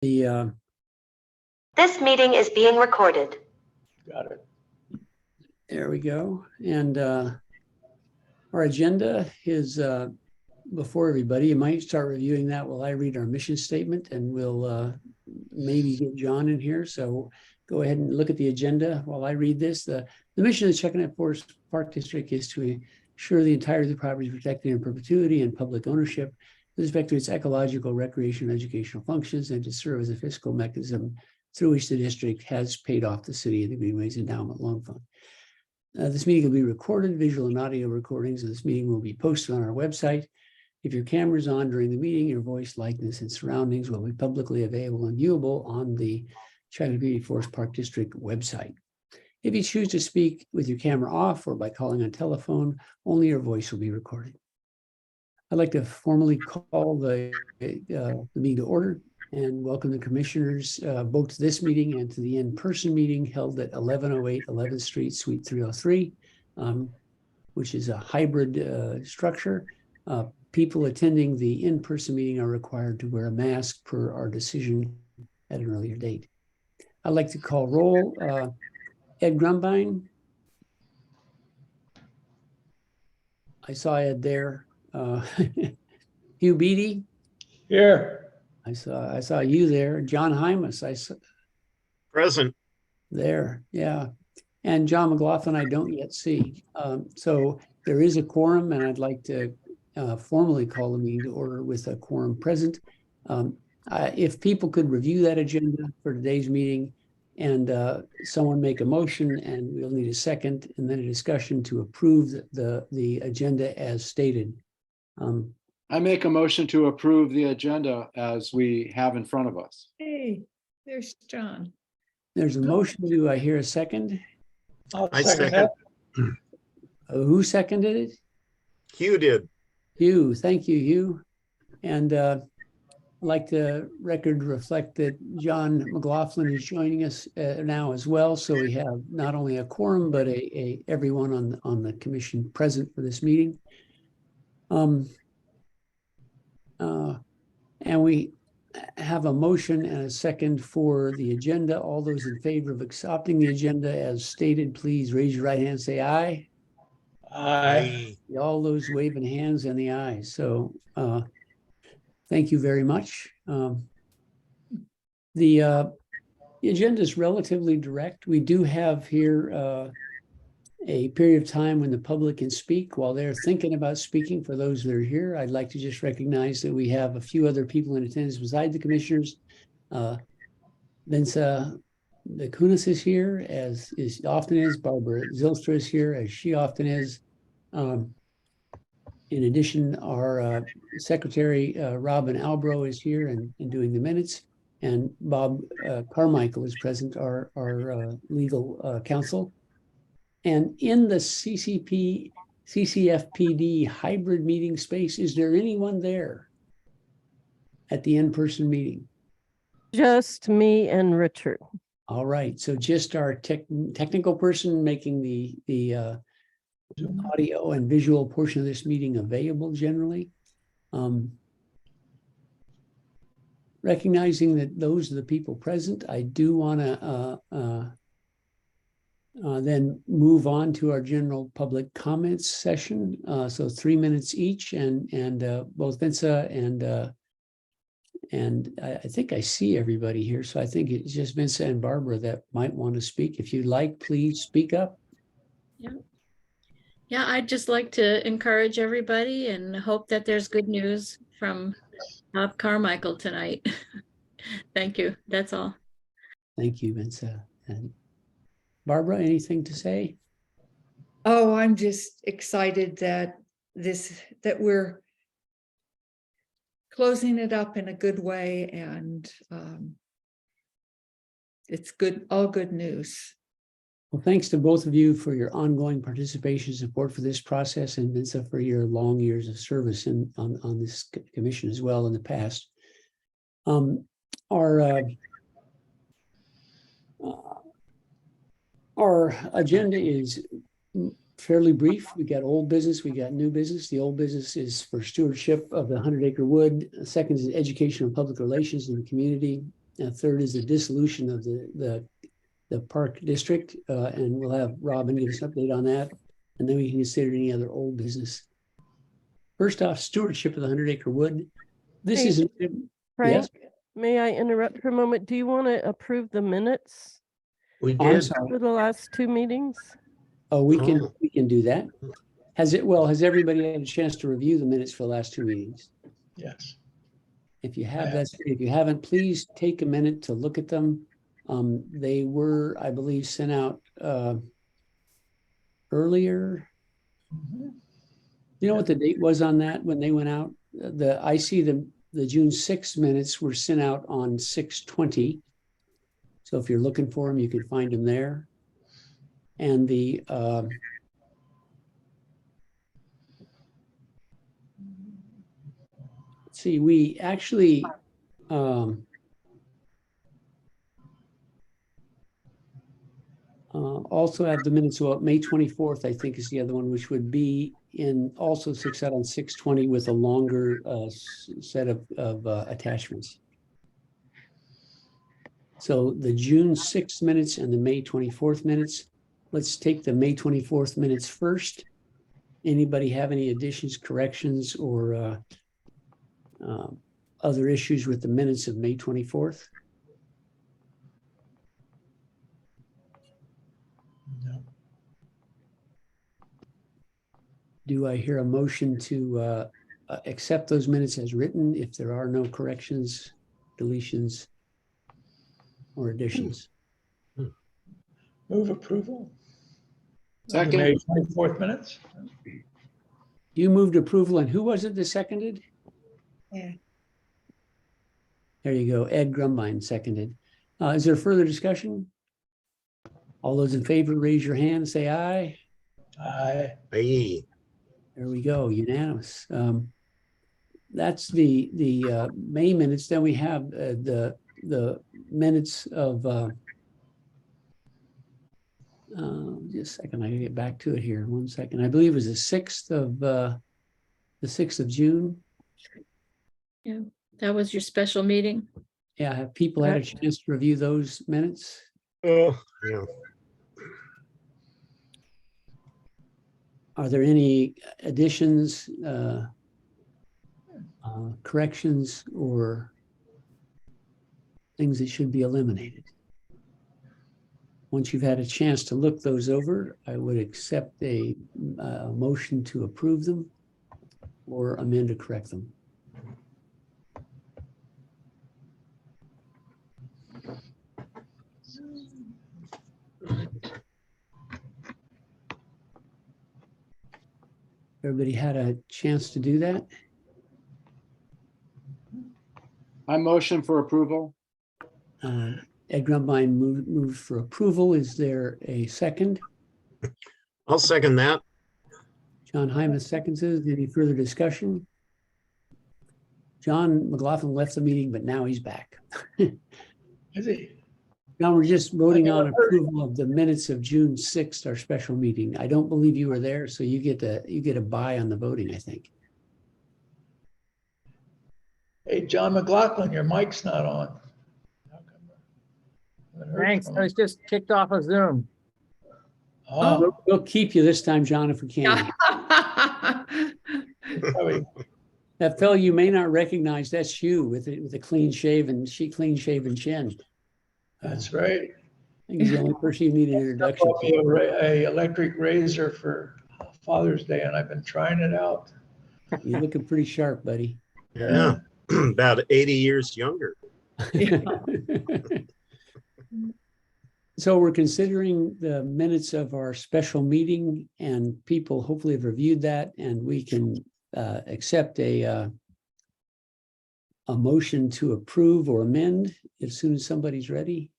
This meeting is being recorded. Got it. There we go. And our agenda is before everybody. You might start reviewing that while I read our mission statement, and we'll maybe get John in here. So go ahead and look at the agenda while I read this. The mission of the Chuckanut Forest Park District is to ensure the entirety of the property is protected in perpetuity and public ownership with respect to its ecological, recreational, and educational functions, and to serve as a fiscal mechanism through which the district has paid off the city of the Greenways Endowment Loan Fund. This meeting will be recorded, visual and audio recordings of this meeting will be posted on our website. If your camera is on during the meeting, your voice, likeness, and surroundings will be publicly available and viewable on the Chuckanut Forest Park District website. If you choose to speak with your camera off or by calling on telephone, only your voice will be recorded. I'd like to formally call the meeting to order and welcome the commissioners both to this meeting and to the in-person meeting held at 1108 11th Street, Suite 303, which is a hybrid structure. People attending the in-person meeting are required to wear a mask per our decision at an earlier date. I'd like to call roll. Ed Grumbine. I saw Ed there. Hugh Beatty. Here. I saw you there. John Hymas. I saw Present. there. Yeah. And John McLaughlin, I don't yet see. So there is a quorum, and I'd like to formally call the meeting to order with a quorum present. If people could review that agenda for today's meeting and someone make a motion, and we'll need a second and then a discussion to approve the agenda as stated. I make a motion to approve the agenda as we have in front of us. Hey, there's John. There's a motion. Do I hear a second? I second. Who seconded it? Hugh did. Hugh. Thank you, Hugh. And I'd like the record to reflect that John McLaughlin is joining us now as well. So we have not only a quorum, but everyone on the commission present for this meeting. And we have a motion and a second for the agenda. All those in favor of accepting the agenda as stated, please raise your right hand and say aye. Aye. All those waving hands and the ayes. So thank you very much. The agenda is relatively direct. We do have here a period of time when the public can speak while they're thinking about speaking. For those that are here, I'd like to just recognize that we have a few other people in attendance besides the commissioners. Vince Chuckanut is here, as is often is. Barbara Zylstra is here, as she often is. In addition, our secretary, Robin Albro, is here and doing the minutes. And Bob Carmichael is present, our legal counsel. And in the CCFPD hybrid meeting space, is there anyone there at the in-person meeting? Just me and Richard. All right, so just our technical person making the audio and visual portion of this meeting available generally. Recognizing that those are the people present, I do want to then move on to our general public comments session. So 3 minutes each, and both Vinca and I think I see everybody here. So I think it's just Vinca and Barbara that might want to speak. If you'd like, please speak up. Yeah, I'd just like to encourage everybody and hope that there's good news from Bob Carmichael tonight. Thank you. That's all. Thank you, Vinca. And Barbara, anything to say? Oh, I'm just excited that we're closing it up in a good way, and it's good, all good news. Well, thanks to both of you for your ongoing participation and support for this process, and Vinca for your long years of service on this commission as well in the past. Our agenda is fairly brief. We got old business, we got new business. The old business is for stewardship of the 100-acre wood. Second is education and public relations in the community. And third is the dissolution of the park district, and we'll have Robin give us an update on that. And then we can consider any other old business. First off, stewardship of the 100-acre wood. This Hey, is, Frank, may I interrupt for a moment? Do you want to approve the minutes We oh, I'm did. sorry. for the last two meetings? Oh, we Oh. can do that. Has everybody had a chance to review the minutes for the last two meetings? Yes. If you have, have. that's great. If you haven't, please take a minute to look at them. They were, I believe, sent out earlier. Mhm. You know what the date was on that when they went out? I see the June 6th minutes were sent out on 6/20. So if you're looking for them, you can find them there. And the let's see, we actually also have the minutes about May 24th, I think is the other one, which would be in also 6 out on 6/20 with a longer set of attachments. So the June 6th minutes and the May 24th minutes. Let's take the May 24th minutes first. Anybody have any additions, corrections, or other issues with the minutes of May 24th? No. Do I hear a motion to accept those minutes as written if there are no corrections, deletions, or additions? Move approval. of the Second. May 24th minutes. You moved approval, and who was it that seconded? Yeah. There you go. Ed Grumbine seconded. Is there further discussion? All those in favor, raise your hand and say aye. Aye. Hey, There we go, unanimous. That's the May minutes. Then we have the minutes of just a second. I gotta get back to it here. 1 second. I believe it was the 6th of June. Yeah, that was your special meeting. Yeah, have people had a chance to review those minutes? oh, yeah. Are there any additions, corrections, or things that should be eliminated? Once you've had a chance to look those over, I would accept a motion to approve them or amend or correct them. Everybody had a chance to do that? I motion for approval. Ed Grumbine moved for approval. Is there a second? I'll second that. John Hyman seconds it. Any further discussion? John McLaughlin left the meeting, but now he's back. Is he? Now we're just voting on never heard. approval of the minutes of June 6th, our special meeting. I don't believe you were there, so you get a buy on the voting, I think. Hey, John McLaughlin, your mic's not on. How come? Haven't heard Thanks. from I him. was just kicked off of Zoom. Oh, We'll keep you this time, John, if we can. probably. That fellow you may not recognize, that's you with a clean shaven, clean shaven chin. That's right. I think he's the only person you need an introduction Bought me to. a electric razor for Father's Day, and I've been trying it out. You're looking pretty sharp, buddy. Yeah, about 80 years younger. So we're considering the minutes of our special meeting, and people hopefully have reviewed that, and we can accept a motion to approve or amend as soon as somebody's ready.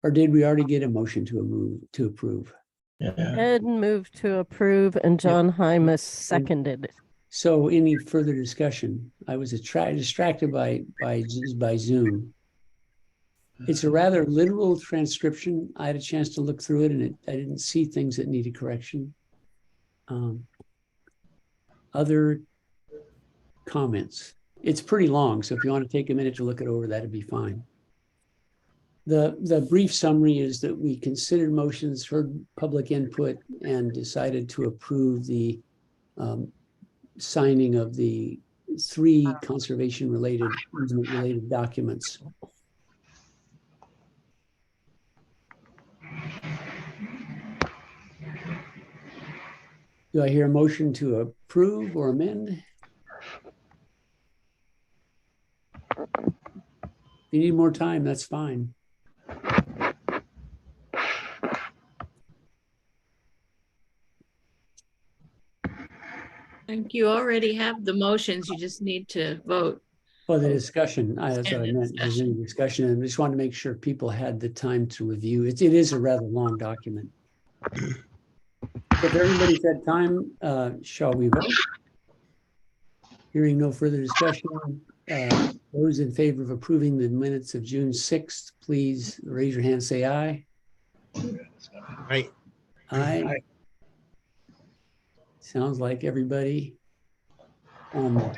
Or did we already get a motion to approve? Yeah. Ed moved to approve and John Hymas seconded. So any further discussion? I was distracted by Zoom. It's a rather literal transcription. I had a chance to look through it, and I didn't see things that needed correction. Other comments? It's pretty long, so if you want to take a minute to look it over, that'd be fine. The brief summary is that we considered motions, heard public input, and decided to approve the signing of the 3 conservation-related, easement-related documents. Do I hear a motion to approve or amend? If you need more time, that's fine. I think you already have the motions. You just need to vote. For the discussion, that's what I And the meant. If there's any discussion, and I just wanted to make sure people had the time to review. It is a rather long document. If everybody's had time, shall we vote? Hearing no further discussion, those in favor of approving the minutes of June 6th, please raise your hand, say aye. Right. Aye. Sounds like everybody. It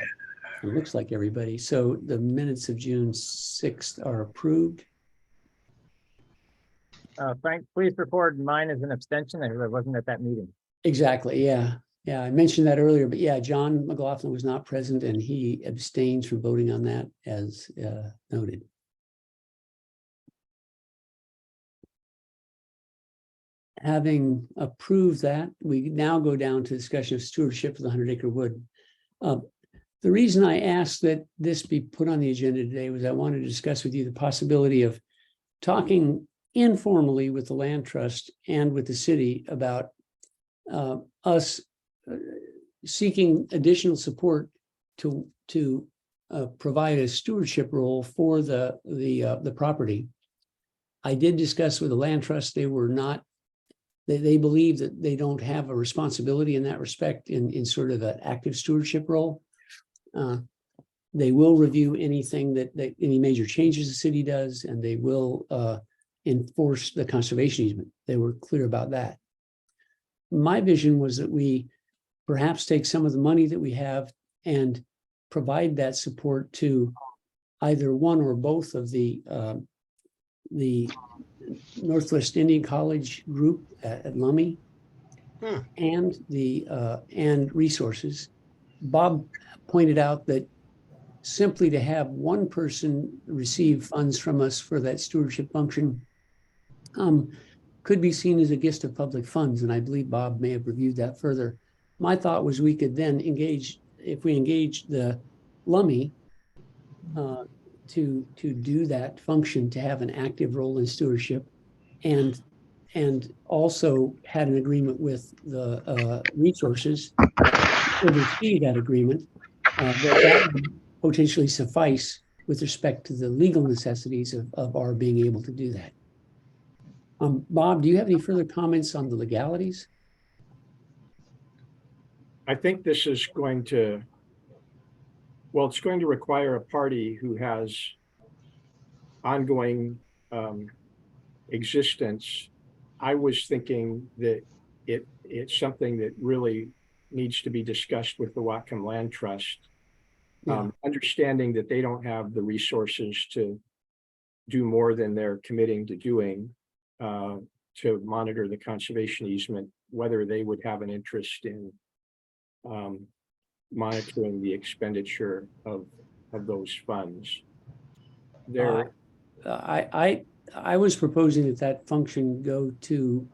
looks like everybody. So the minutes of June 6th are approved. Frank, please record mine as an abstention. I wasn't at that meeting. Exactly, yeah. Yeah, I mentioned that earlier, but yeah, John McLaughlin was not present and he abstains from voting on that as noted. Having approved that, we now go down to discussion of stewardship of the 100-acre wood. The reason I asked that this be put on the agenda today was I wanted to discuss with you the possibility of talking informally with the land trust and with the city about us seeking additional support to provide a stewardship role for the property. I did discuss with the land trust. They were not. They believe that they don't have a responsibility in that respect in sort of an active stewardship role. They will review anything that any major changes the city does, and they will enforce the conservation easement. They were clear about that. My vision was that we perhaps take some of the money that we have and provide that support to either one or both of the Northwest Indian College group at Lummi and resources. Bob pointed out that simply to have one person receive funds from us for that stewardship function could be seen as a gift of public funds, and I believe Bob may have reviewed that further. My thought was we could then engage, if we engage the Lummi to do that function, to have an active role in stewardship, and also had an agreement with the resources to oversee that agreement, that would potentially suffice with respect to the legal necessities of our being able to do that. Bob, do you have any further comments on the legalities? I think this is going to, well, it's going to require a party who has ongoing existence. I was thinking that it's something that really needs to be discussed with the Whatcom Land Trust, understanding that they don't have the resources to do more than they're committing to doing to monitor the conservation easement, whether they would have an interest in monitoring the expenditure of those funds. I was proposing that function go to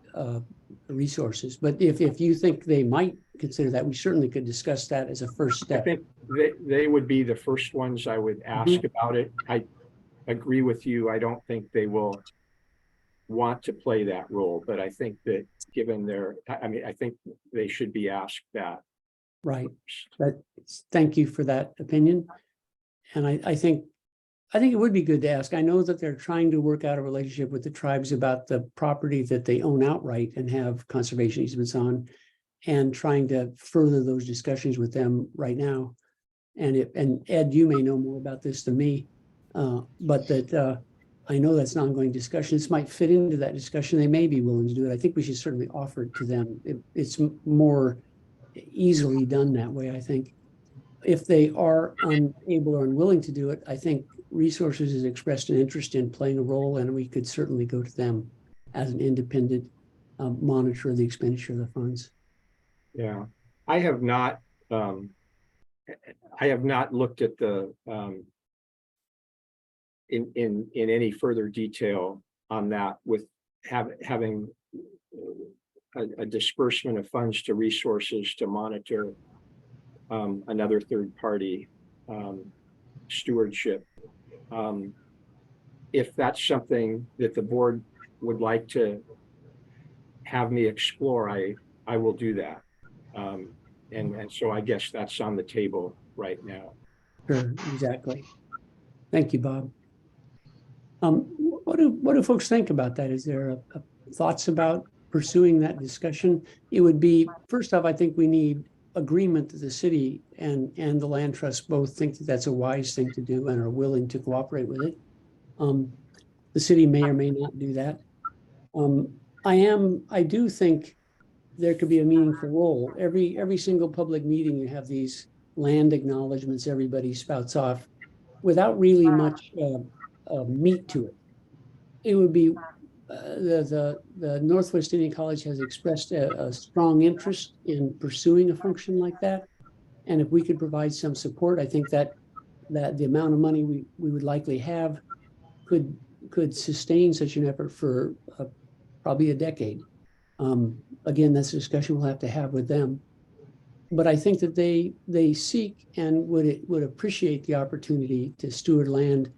resources, but if you think they might consider that, we certainly could discuss that as a first step. I think they would be the first ones I would ask about it. I agree with you. I don't think they will want to play that role, but I think that given their, I think they should be asked that. Right. Thank you for that opinion. And I think it would be good to ask. I know that they're trying to work out a relationship with the tribes about the property that they own outright and have conservation easements on, and trying to further those discussions with them right now. And Ed, you may know more about this than me, but that I know that's an ongoing discussion. This might fit into that discussion. They may be willing to do it. I think we should certainly offer it to them. It's more easily done that way, I think. if they are unable or unwilling to do it, I think Resources has expressed an interest in playing a role, and we could certainly go to them as an independent monitor of the expenditure of the funds. Yeah, I have not looked at the in any further detail on that with having a disbursement of funds to Resources to monitor another third party stewardship. If that's something that the board would like to have me explore, I will do that. And so I guess that's on the table right now. Sure, exactly. Thank you, Bob. What do folks think about that? Is there thoughts about pursuing that discussion? It would be, first off, I think we need agreement that the city and the land trust both think that that's a wise thing to do and are willing to cooperate with it. The city may or may not do that. I do think there could be a meaningful role. Every single public meeting, you have these land acknowledgements, everybody spouts off without really much meat to it. It would be the Northwest Indian College has expressed a strong interest in pursuing a function like that. And if we could provide some support, I think that the amount of money we would likely have could sustain such an effort for probably a decade. Again, that's a discussion we'll have to have with them. But I think that they seek and would appreciate the opportunity to steward land,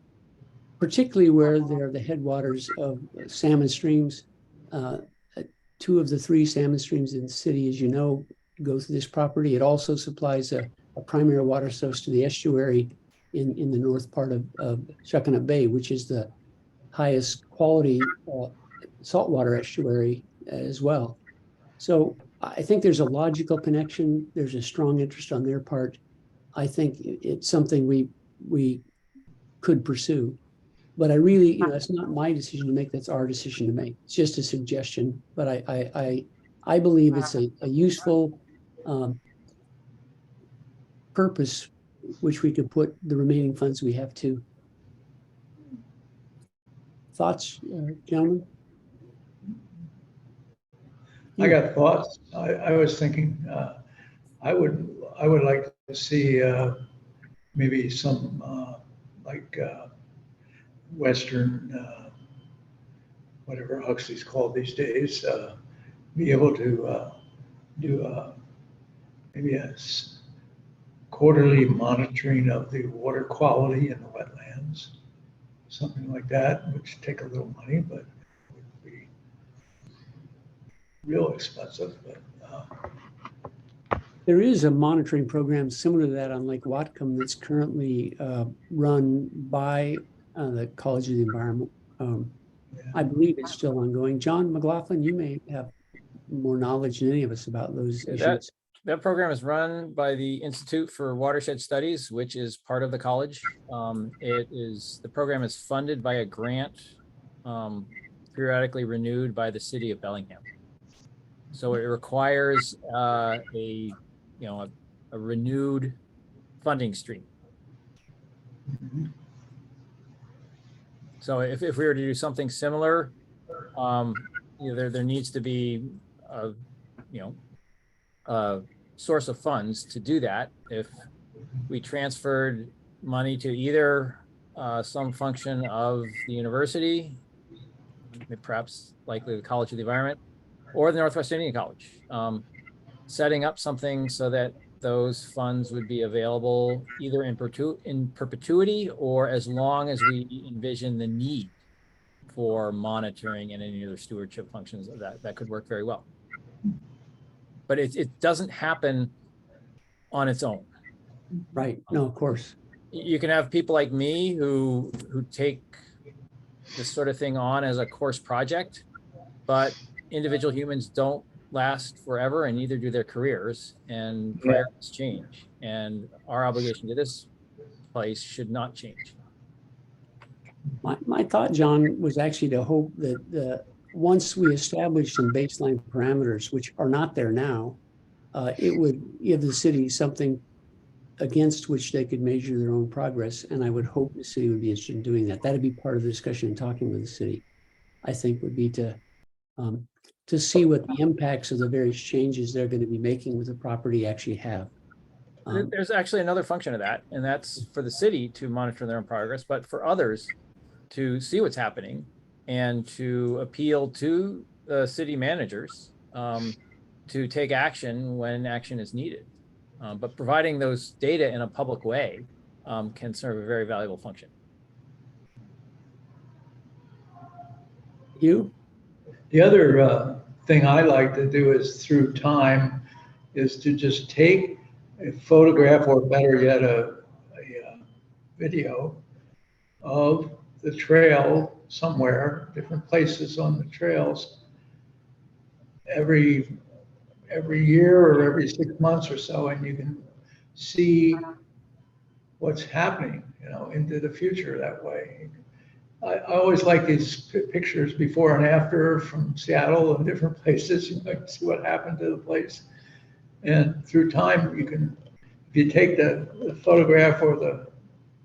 particularly where they're the headwaters of salmon streams. 2 of the 3 salmon streams in the city, as you know, go through this property. It also supplies a primary water source to the estuary in the north part of Chuckanut Bay, which is the highest quality saltwater estuary as well. So I think there's a logical connection. There's a strong interest on their part. I think it's something we could pursue. But I really, it's not my decision to make, that's our decision to make. It's just a suggestion, but I believe it's a useful purpose which we could put the remaining funds we have to. Thoughts, gentlemen? I got thoughts. I was thinking, I would like to see maybe some like Western, whatever Huxley's called these days, be able to do maybe a quarterly monitoring of the water quality in the wetlands, something like that, which take a little money, but would be real expensive. But there is a monitoring program similar to that on Lake Whatcom that's currently run by the College of the Environment. I believe it's still ongoing. John McLaughlin, you may have more knowledge than any of us about those issues. That program is run by the Institute for Watershed Studies, which is part of the college. The program is funded by a grant periodically renewed by the city of Bellingham. So it requires a renewed funding stream. Mm-hmm. So if we were to do something similar, there needs to be a source of funds to do that. If we transferred money to either some function of the university, perhaps likely the College of the Environment, or the Northwest Indian College, setting up something so that those funds would be available either in perpetuity or as long as we envision the need for monitoring and any other stewardship functions of that could work very well. But it doesn't happen on its own. Right. No, of course. You can have people like me who take this sort of thing on as a course project, but individual humans don't last forever, and neither do their careers, and priorities change. And our obligation to this place should not change. My thought, John, was actually to hope that once we establish some baseline parameters, which are not there now, it would give the city something against which they could measure their own progress. And I would hope the city would be interested in doing that. That'd be part of the discussion and talking with the city, I think, would be to see what the impacts of the various changes they're going to be making with the property actually have. There's actually another function of that, and that's for the city to monitor their own progress, but for others to see what's happening and to appeal to the city managers to take action when action is needed. But providing those data in a public way can serve a very valuable function. You? The other thing I like to do is through time is to just take a photograph, or better yet, a video of the trail somewhere, different places on the trails, every year or every 6 months or so, and you can see what's happening, into the future that way. I always like these pictures before and after from Seattle and different places. You can see what happened to the place. And through time, you can, if you take the photograph or the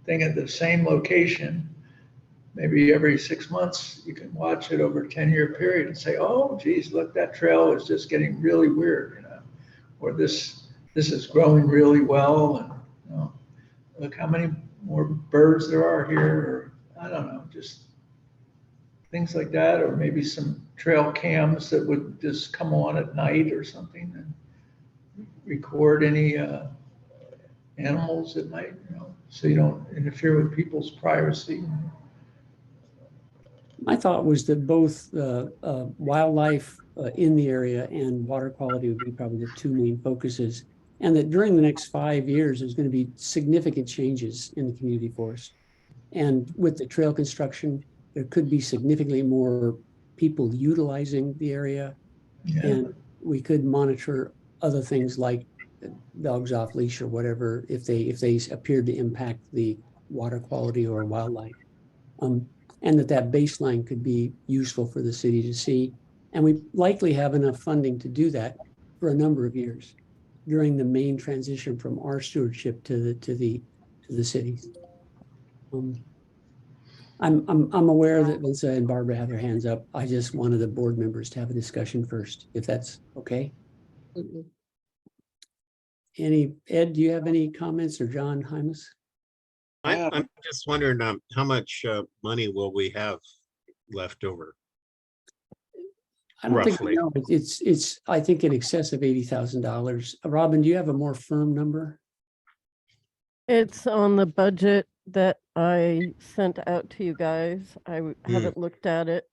thing at the same location, maybe every 6 months, you can watch it over a 10-year period and say, oh, geez, look, that trail is just getting really weird, or this is growing really well. And, look how many more birds there are here, or I don't know, just things like that, or maybe some trail cams that would just come on at night or something and record any animals at night, so you don't interfere with people's privacy. My thought was that both wildlife in the area and water quality would be probably the two main focuses, and that during the next 5 years, there's going to be significant changes in the community forest. And with the trail construction, there could be significantly more people utilizing the area. Yeah. And we could monitor other things like dogs off leash or whatever, if they appeared to impact the water quality or wildlife. And that baseline could be useful for the city to see. And we likely have enough funding to do that for a number of years during the main transition from our stewardship to the cities. I'm aware that Lisa and Barbara have their hands up. I just wanted the board members to have a discussion first, if that's okay. Ed, do you have any comments, or John Hymas? I'm just wondering how much money will we have left over? I don't think we Roughly. know. It's I think in excess of $80,000. Robin, do you have a more firm number? It's on the budget that I sent out to you guys. I haven't looked at it.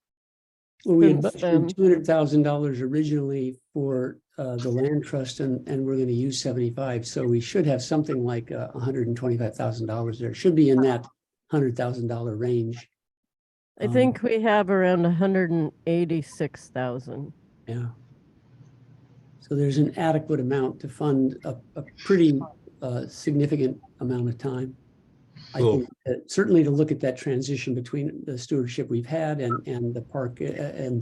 Well, we had Since then. budgeted $200,000 originally for the land trust, and we're going to use 75. So we should have something like $125,000 there. It should be in that $100,000 range. I think we have around 186,000. Yeah. So there's an adequate amount to fund a pretty significant amount of time. Cool. I think certainly to look at that transition between the stewardship we've had and the park and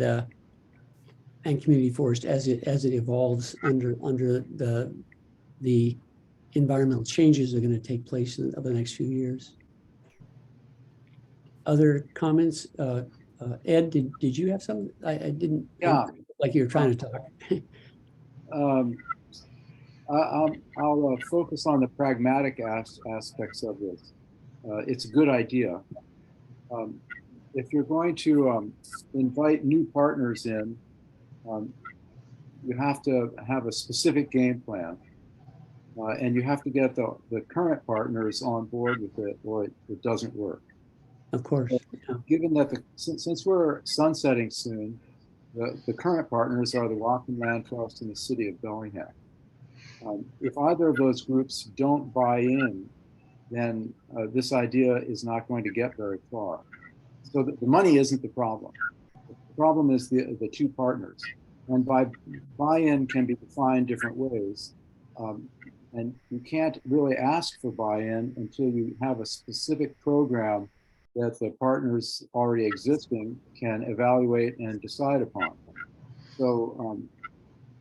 community forest as it evolves under the environmental changes that are going to take place over the next few years. Other comments? Ed, did you have some? I didn't. Yeah. Like you were trying to talk. I'll focus on the pragmatic aspects of this. It's a good idea. If you're going to invite new partners in, you have to have a specific game plan, and you have to get the current partners on board with it, or it doesn't work. Of course. Yeah. Given that since we're sunsetting soon, the current partners are the Whatcom Land Trust and the City of Bellingham. If either of those groups don't buy in, then this idea is not going to get very far. So the money isn't the problem. The problem is the two partners. And buy-in can be defined different ways. And you can't really ask for buy-in until you have a specific program that the partners already existing can evaluate and decide upon. So,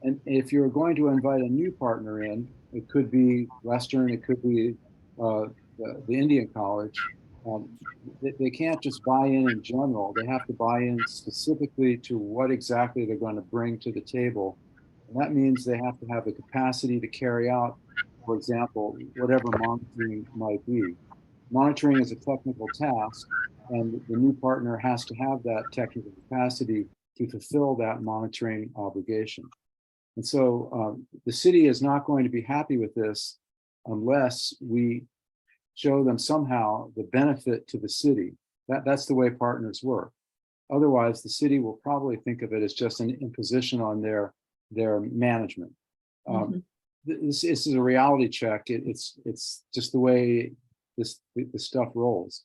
and if you're going to invite a new partner in, it could be Western, it could be the Indian College. They can't just buy in general. They have to buy in specifically to what exactly they're going to bring to the table. And that means they have to have the capacity to carry out, for example, whatever monitoring might be. Monitoring is a technical task, and the new partner has to have that technical capacity to fulfill that monitoring obligation. And so the city is not going to be happy with this unless we show them somehow the benefit to the city. That's the way partners work. Otherwise, the city will probably think of it as just an imposition on their management. This is a reality check. It's just the way this stuff rolls.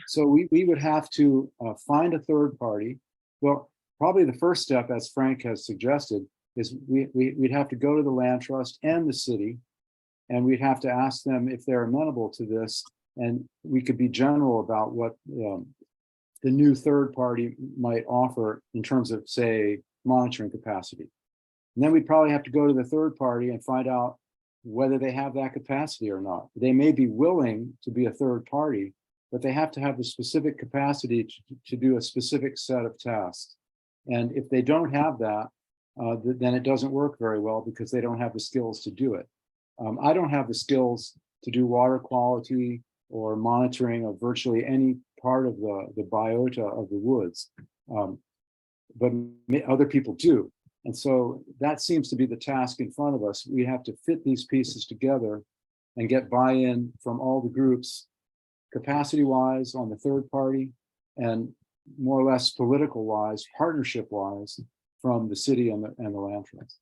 So we would have to find a third party. Well, probably the first step, as Frank has suggested, is we'd have to go to the land trust and the city, and we'd have to ask them if they're amenable to this, and we could be general about what the new third party might offer in terms of, say, monitoring capacity. And then we'd probably have to go to the third party and find out whether they have that capacity or not. They may be willing to be a third party, but they have to have the specific capacity to do a specific set of tasks. And if they don't have that, then it doesn't work very well because they don't have the skills to do it. I don't have the skills to do water quality or monitoring of virtually any part of the biota of the woods, but other people do. And so that seems to be the task in front of us. We have to fit these pieces together and get buy-in from all the groups, capacity-wise on the third party, and more or less political-wise, partnership-wise, from the city and the land trust.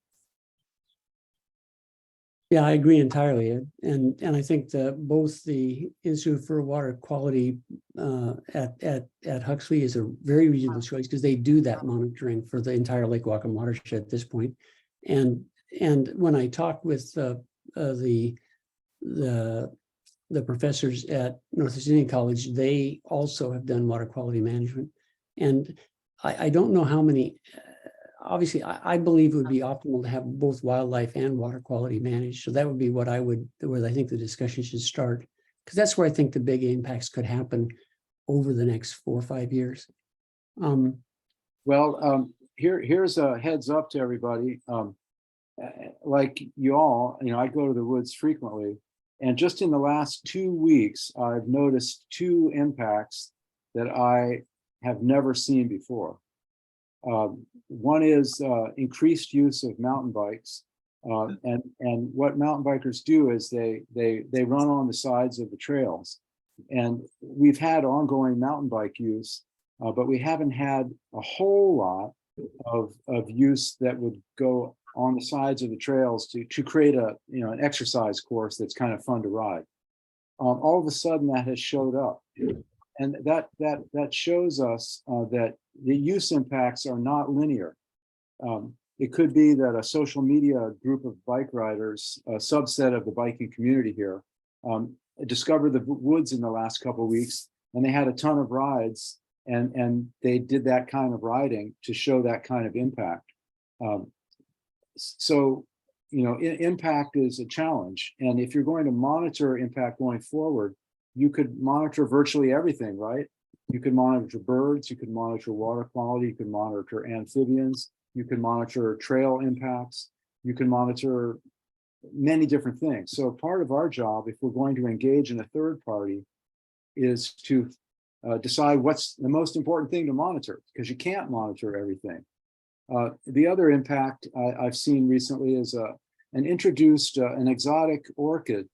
Yeah, I agree entirely. And I think that both the Institute for Water Quality at Huxley is a very reasonable choice because they do that monitoring for the entire Lake Whatcom watershed at this point. And when I talked with the professors at Northeast Indian College, they also have done water quality management. And I don't know how many. Obviously, I believe it would be optimal to have both wildlife and water quality managed. So that would be where I think the discussion should start, because that's where I think the big impacts could happen over the next 4 or 5 years. Here's a heads up to everybody. Like you all, I go to the woods frequently, and just in the last 2 weeks, I've noticed 2 impacts that I have never seen before. One is increased use of mountain bikes, and what mountain bikers do is they run on the sides of the trails, and we've had ongoing mountain bike use, but we haven't had a whole lot of use that would go on the sides of the trails to create an exercise course that's kind of fun to ride. All of a sudden, that has showed up. And that shows us that the use impacts are not linear. It could be that a social media group of bike riders, a subset of the biking community here, discovered the woods in the last couple of weeks, and they had a ton of rides, and they did that kind of riding to show that kind of impact. So, impact is a challenge. And if you're going to monitor impact going forward, you could monitor virtually everything, right? You could monitor birds, you could monitor water quality, you could monitor amphibians, you can monitor trail impacts, you can monitor many different things. So part of our job, if we're going to engage in a third party, is to decide what's the most important thing to monitor, because you can't monitor everything. The other impact I've seen recently is an exotic orchid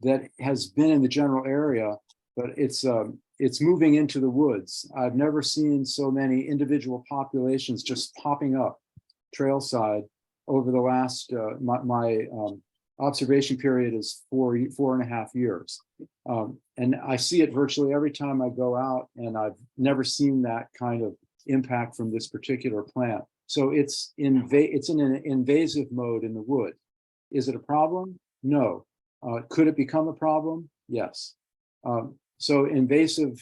that has been in the general area, but it's moving into the woods. I've never seen so many individual populations just popping up trailside over the last, my observation period is 4.5 years. And I see it virtually every time I go out, and I've never seen that kind of impact from this particular plant. So it's in an invasive mode in the wood. Is it a problem? No. Could it become a problem? Yes. So invasive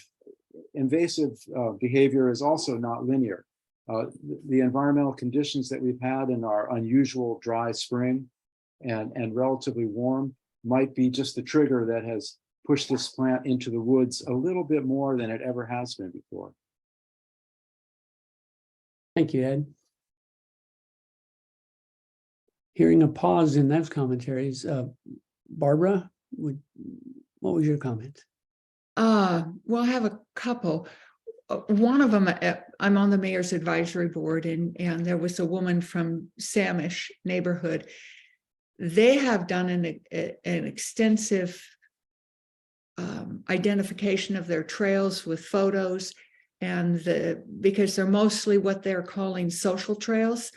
behavior is also not linear. The environmental conditions that we've had in our unusual dry spring and relatively warm might be just the trigger that has pushed this plant into the woods a little bit more than it ever has been before. Thank you, Ed. Hearing a pause in those commentaries, Barbara, what was your comment? Well, I have a couple. One of them, I'm on the mayor's advisory board, and there was a woman from Samish neighborhood. They have done an extensive identification of their trails with photos, and because they're mostly what they're calling social trails.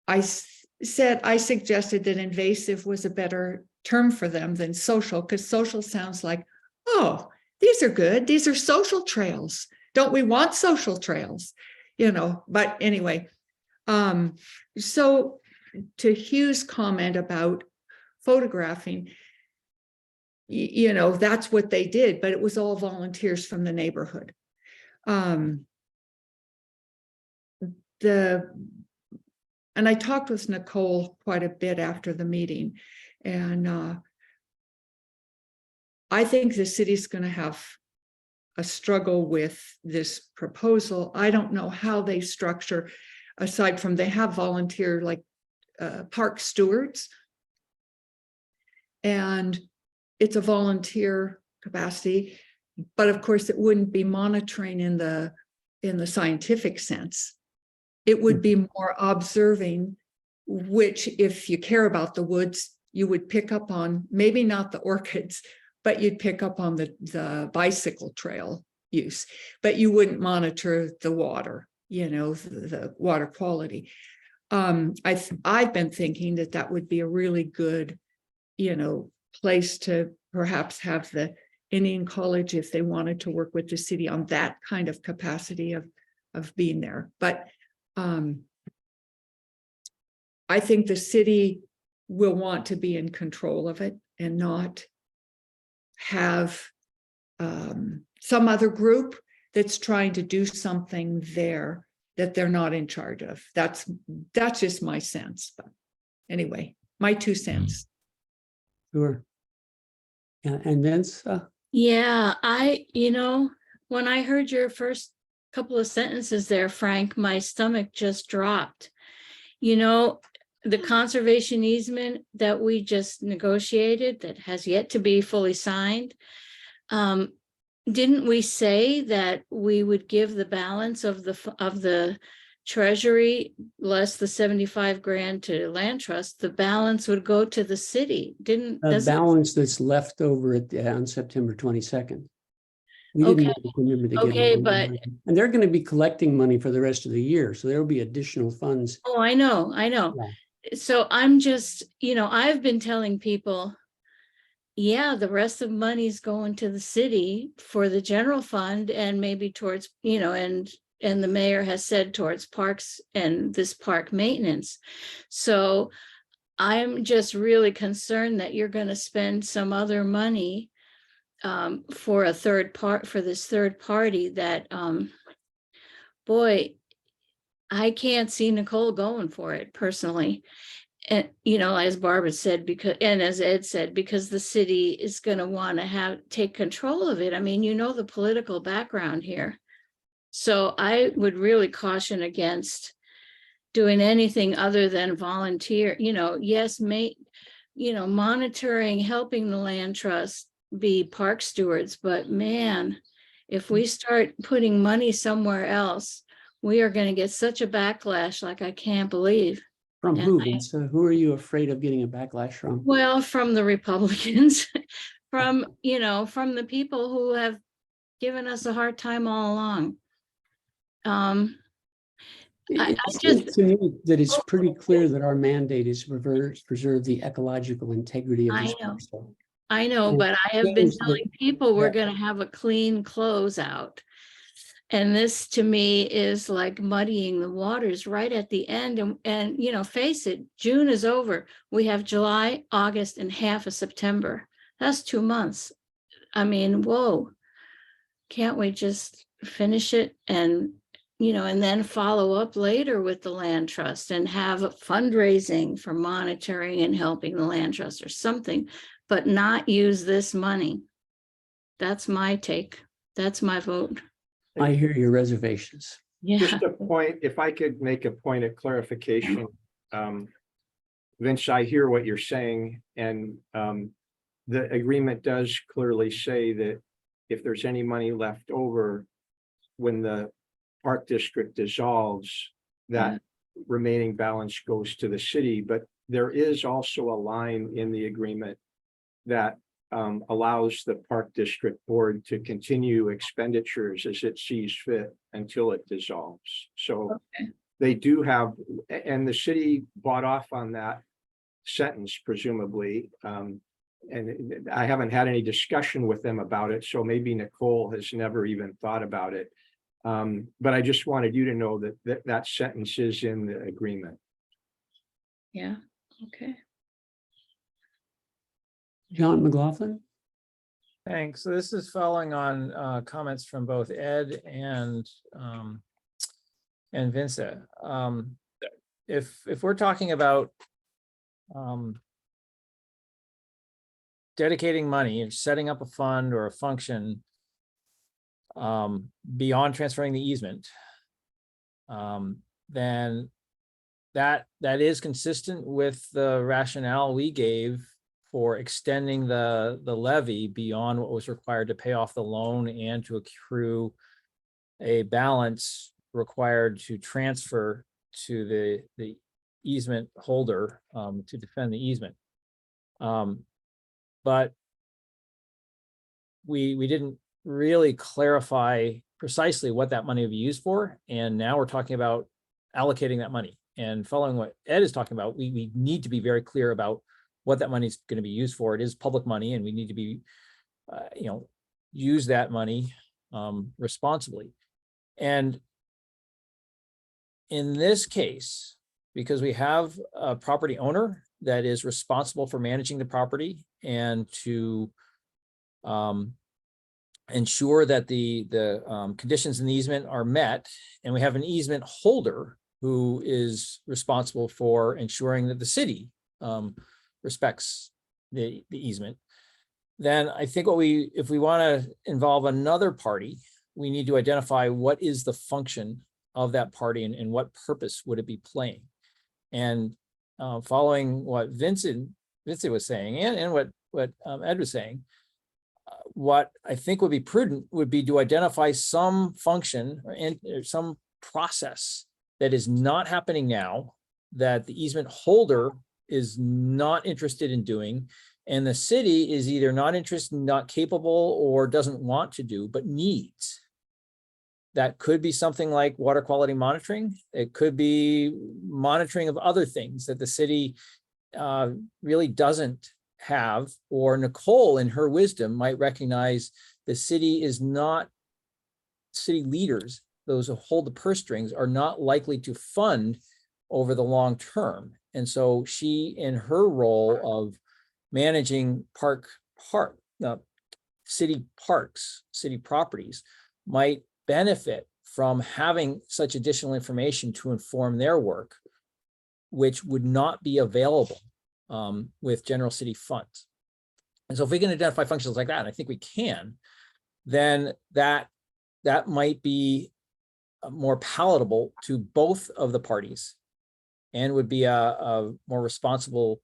I suggested that invasive was a better term for them than social, because social sounds like, oh, these are good. These are social trails. Don't we want social trails? You know, but anyway, so to Hugh's comment about photographing, you know, that's what they did, but it was all volunteers from the neighborhood. And I talked with Nicole quite a bit after the meeting, and I think the city's going to have a struggle with this proposal. I don't know how they structure, aside from they have volunteer like park stewards, and it's a volunteer capacity, but of course it wouldn't be monitoring in the scientific sense. It would be more observing, which if you care about the woods, you would pick up on, maybe not the orchids, but you'd pick up on the bicycle trail use, but you wouldn't monitor the water, you know, the water quality. I've been thinking that would be a really good, you know, place to perhaps have the Indian College, if they wanted to work with the city on that kind of capacity of being there. But I think the city will want to be in control of it and not have some other group that's trying to do something there that they're not in charge of. That's just my sense. But anyway, my 2 cents. Sure. Yeah, and then Yeah, you know, when I heard your first couple of sentences there, Frank, my stomach just dropped. You know, the conservation easement that we just negotiated that has yet to be fully signed, didn't we say that we would give the balance of the treasury less the 75 grand to land trust? The balance would go to the city. The balance that's left over on September 22nd. We didn't Okay. make a commitment to Okay, give them but money. And they're going to be collecting money for the rest of the year, so there will be additional funds. oh, I know. So I'm just, you know, I've been telling people, yeah, the rest of the money is going to the city for the general fund and maybe towards, you know, and the mayor has said towards parks and this park maintenance. So I'm just really concerned that you're going to spend some other money for this third party that, boy, I can't see Nicole going for it personally. And, you know, as Barbara said, and as Ed said, because the city is going to want to take control of it. I mean, you know, the political background here. So I would really caution against doing anything other than volunteer, you know, yes, monitoring, helping the land trust be park stewards. But man, if we start putting money somewhere else, we are going to get such a backlash like I can't believe. From who? So who are you afraid of getting a backlash from? Well, from the Republicans, from the people who have given us a hard time all along. It seems to me that it's pretty clear that our mandate is to preserve the ecological integrity of this parcel. I know, but I have been telling people we're going to have a clean closeout. And this to me is like muddying the waters right at the end. And you know, face it, June is over. We have July, August, and half of September. That's 2 months. I mean, whoa, can't we just finish it and and then follow up later with the land trust and have a fundraising for monitoring and helping the land trust or something, but not use this money. That's my take. That's my vote. I hear your reservations. Yeah. Just a point, if I could make a point of clarification. Vince, I hear what you're saying, and the agreement does clearly say that if there's any money left over when the park district dissolves, that remaining balance goes to the city. But there is also a line in the agreement that allows the park district board to continue expenditures as it sees fit until it dissolves. So they do have, and the city bought off on that sentence, presumably. And I haven't had any discussion with them about it, so maybe Nicole has never even thought about it. But I just wanted you to know that that sentence is in the agreement. Yeah, okay. John McLaughlin? Thanks. So this is following on comments from both Ed and Vincent. If we're talking about dedicating money and setting up a fund or a function beyond transferring the easement, then that is consistent with the rationale we gave for extending the levy beyond what was required to pay off the loan and to accrue a balance required to transfer to the easement holder to defend the easement. But we didn't really clarify precisely what that money would be used for. And now we're talking about allocating that money. And following what Ed is talking about, we need to be very clear about what that money is going to be used for. It is public money, and we need to be, use that money responsibly. And in this case, because we have a property owner that is responsible for managing the property and to ensure that the conditions in the easement are met, and we have an easement holder who is responsible for ensuring that the city respects the easement, then I think if we want to involve another party, we need to identify what is the function of that party and what purpose would it be playing. And following what Vincent was saying and what Ed was saying, what I think would be prudent would be to identify some function or some process that is not happening now, that the easement holder is not interested in doing, and the city is either not interested, not capable, or doesn't want to do, but needs. That could be something like water quality monitoring. It could be monitoring of other things that the city really doesn't have, or Nicole in her wisdom might recognize the city is not, city leaders, those who hold the purse strings, are not likely to fund over the long term. And so she, in her role of managing city parks, city properties, might benefit from having such additional information to inform their work, which would not be available with general city funds. And so if we can identify functions like that, and I think we can, then that might be more palatable to both of the parties and would be a more responsible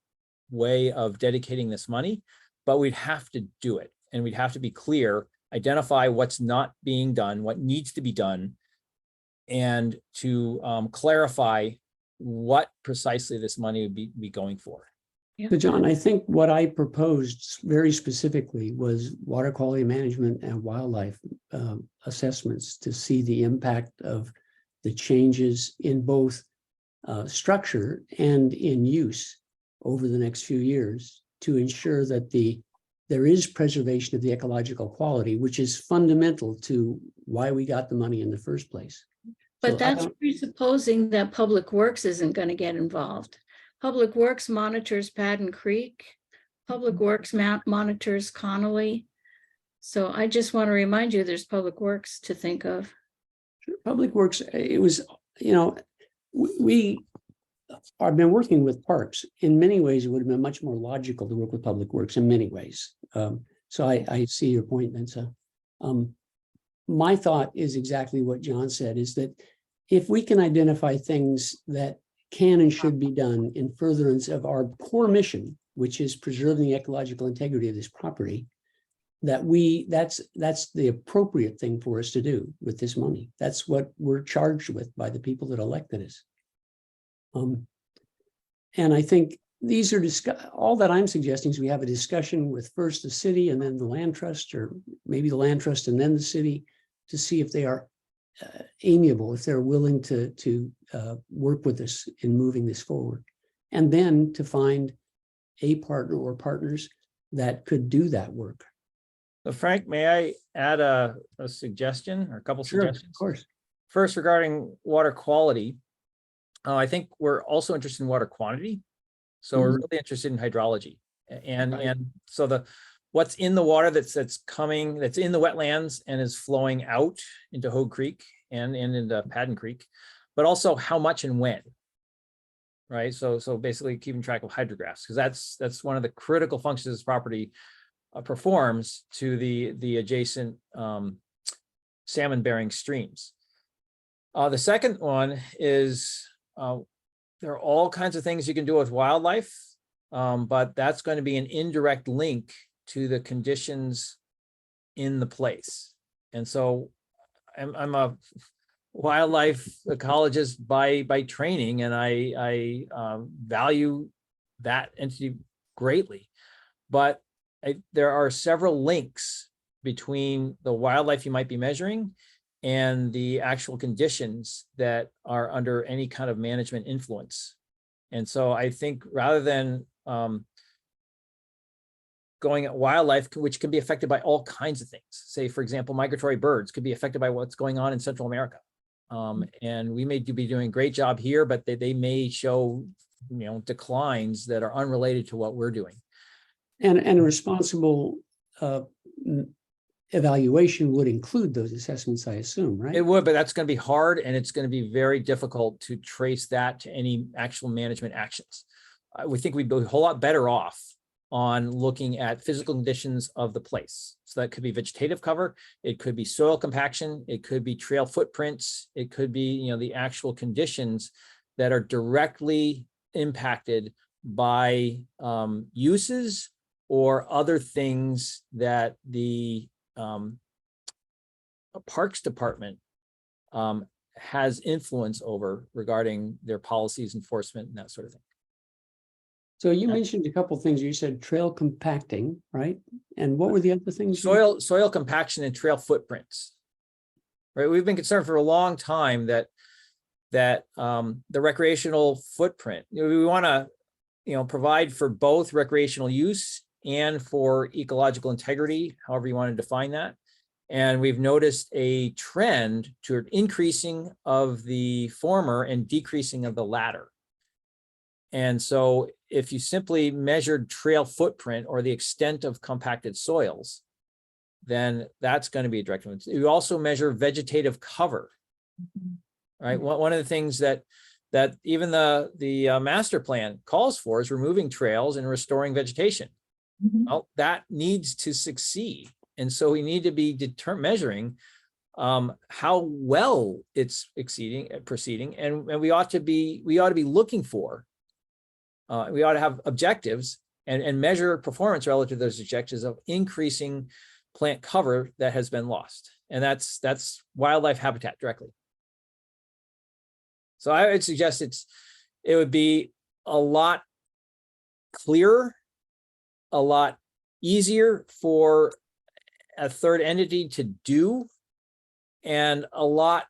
way of dedicating this money. But we'd have to do it, and we'd have to be clear, identify what's not being done, what needs to be done, and to clarify what precisely this money would be going for. So John, I think what I proposed very specifically was water quality management and wildlife assessments to see the impact of the changes in both structure and in use over the next few years to ensure that there is preservation of the ecological quality, which is fundamental to why we got the money in the first place. But that's presupposing that Public Works isn't going to get involved. Public Works monitors Padden Creek. Public Works monitors Connolly. So I just want to remind you, there's Public Works to think of. Public Works, it was, we have been working with parks. In many ways, it would have been much more logical to work with Public Works in many ways. So I see your point, Mensa. My thought is exactly what John said, is that if we can identify things that can and should be done in furtherance of our core mission, which is preserving the ecological integrity of this property, that's the appropriate thing for us to do with this money. That's what we're charged with by the people that elected us. And I think these are all that I'm suggesting is we have a discussion with first the city and then the land trust, or maybe the land trust and then the city, to see if they are amiable, if they're willing to work with us in moving this forward, and then to find a partner or partners that could do that work. So Frank, may I add a suggestion or a couple suggestions? Of course. First, regarding water quality, I think we're also interested in water quantity. So we're really interested in hydrology, and so what's in the water that's in the wetlands and is flowing out into Hogue Creek and into Padden Creek, but also how much and when. Right. So basically keeping track of hydrographs, because that's one of the critical functions this property performs to the adjacent salmon-bearing streams. The second one is there are all kinds of things you can do with wildlife, but that's going to be an indirect link to the conditions in the place. And so I'm a wildlife ecologist by training, and I value that entity greatly. But there are several links between the wildlife you might be measuring and the actual conditions that are under any kind of management influence. And so I think rather than going at wildlife, which can be affected by all kinds of things, say, for example, migratory birds could be affected by what's going on in Central America. And we may be doing a great job here, but they may show, declines that are unrelated to what we're doing. And a responsible evaluation would include those assessments, I assume, right? It would, but that's going to be hard, and it's going to be very difficult to trace that to any actual management actions. We think we'd be a whole lot better off on looking at physical conditions of the place. So that could be vegetative cover, it could be soil compaction, it could be trail footprints, it could be, the actual conditions that are directly impacted by uses or other things that the Parks Department has influence over regarding their policies, enforcement, and that sort of thing. So you mentioned a couple of things. You said trail compacting, right? And what were the other things? Soil compaction and trail footprints. Right. We've been concerned for a long time that the recreational footprint, we want to, provide for both recreational use and for ecological integrity, however you want to define that. And we've noticed a trend toward increasing of the former and decreasing of the latter. And so if you simply measured trail footprint or the extent of compacted soils, then that's going to be a direct influence. You also measure vegetative cover, right? One of the things that even the master plan calls for is removing trails and restoring vegetation. Well, that needs to succeed. And so we need to be measuring how well it's proceeding, and we ought to be looking for, we ought to have objectives and measure performance relative to those objectives of increasing plant cover that has been lost. And that's wildlife habitat directly. So I would suggest it would be a lot clearer, a lot easier for a third entity to do, and a lot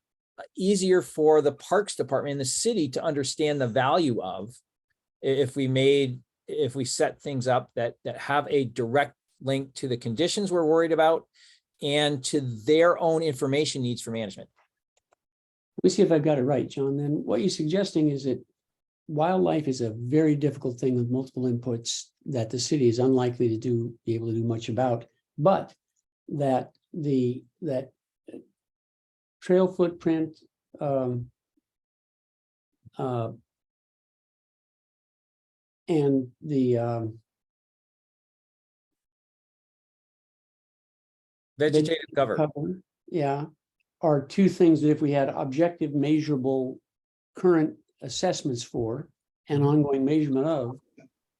easier for the Parks Department and the city to understand the value of, if we set things up that have a direct link to the conditions we're worried about and to their own information needs for management. Let me see if I've got it right, John. Then what you're suggesting is that wildlife is a very difficult thing with multiple inputs that the city is unlikely to be able to do much about, but that trail footprint, and the Vegetative cover. yeah, are two things that if we had objective, measurable current assessments for and ongoing measurement of,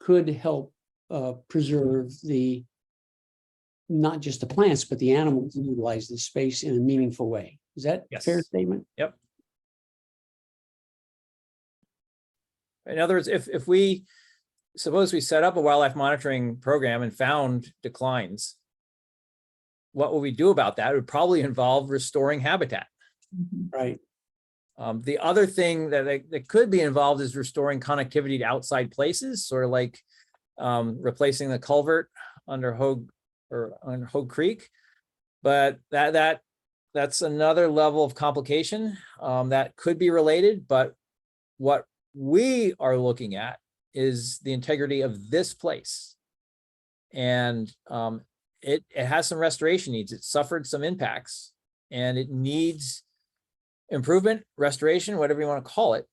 could help preserve the, not just the plants, but the animals who utilize the space in a meaningful way. Is that a Yes. fair statement? Yep. In other words, if we suppose we set up a wildlife monitoring program and found declines, what would we do about that? It would probably involve restoring habitat. Right. The other thing that could be involved is restoring connectivity to outside places, sort of like replacing the culvert under Hogue Creek. But that's another level of complication that could be related. But what we are looking at is the integrity of this place. And it has some restoration needs. It suffered some impacts and it needs improvement, restoration, whatever you want to call it.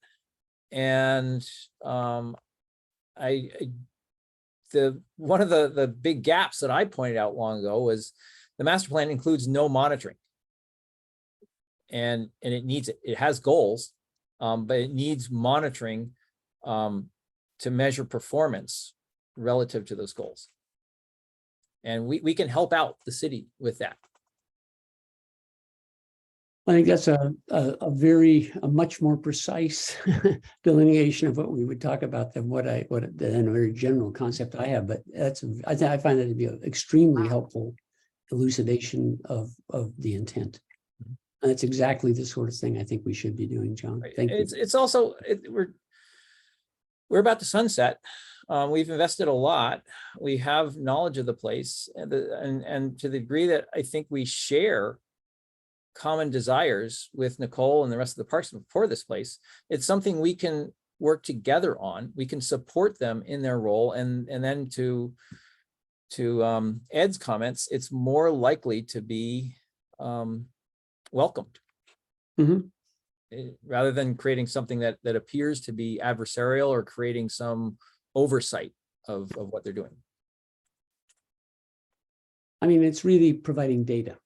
And one of the big gaps that I pointed out long ago was the master plan includes no monitoring. And it needs it. It has goals, but it needs monitoring to measure performance relative to those goals. And we can help out the city with that. I think that's a much more precise delineation of what we would talk about than than a very general concept I have. But I find that to be an extremely helpful elucidation of the intent. And it's exactly the sort of thing I think we should be doing, John. Thank you. It's also we're about to sunset. We've invested a lot. We have knowledge of the place, and to the degree that I think we share common desires with Nicole and the rest of the parks for this place, it's something we can work together on. We can support them in their role, and then to Ed's comments, it's more likely to be welcomed. Rather than creating something that appears to be adversarial or creating some oversight of what they're doing. I mean, it's really providing data.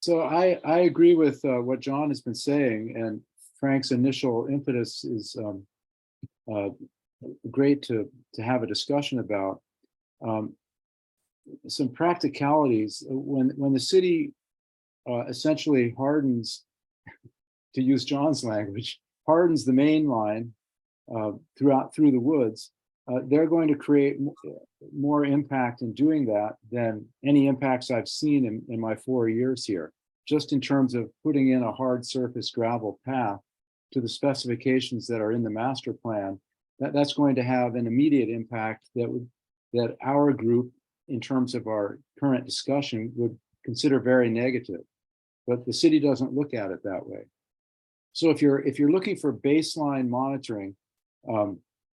So I agree with what John has been saying, and Frank's initial impetus is great to have a discussion about. Some practicalities when the city essentially hardens, to use John's language, hardens the main line through the woods. They're going to create more impact in doing that than any impacts I've seen in my 4 years here, just in terms of putting in a hard surface gravel path to the specifications that are in the master plan. That's going to have an immediate impact that our group, in terms of our current discussion, would consider very negative. But the city doesn't look at it that way. So if you're looking for baseline monitoring,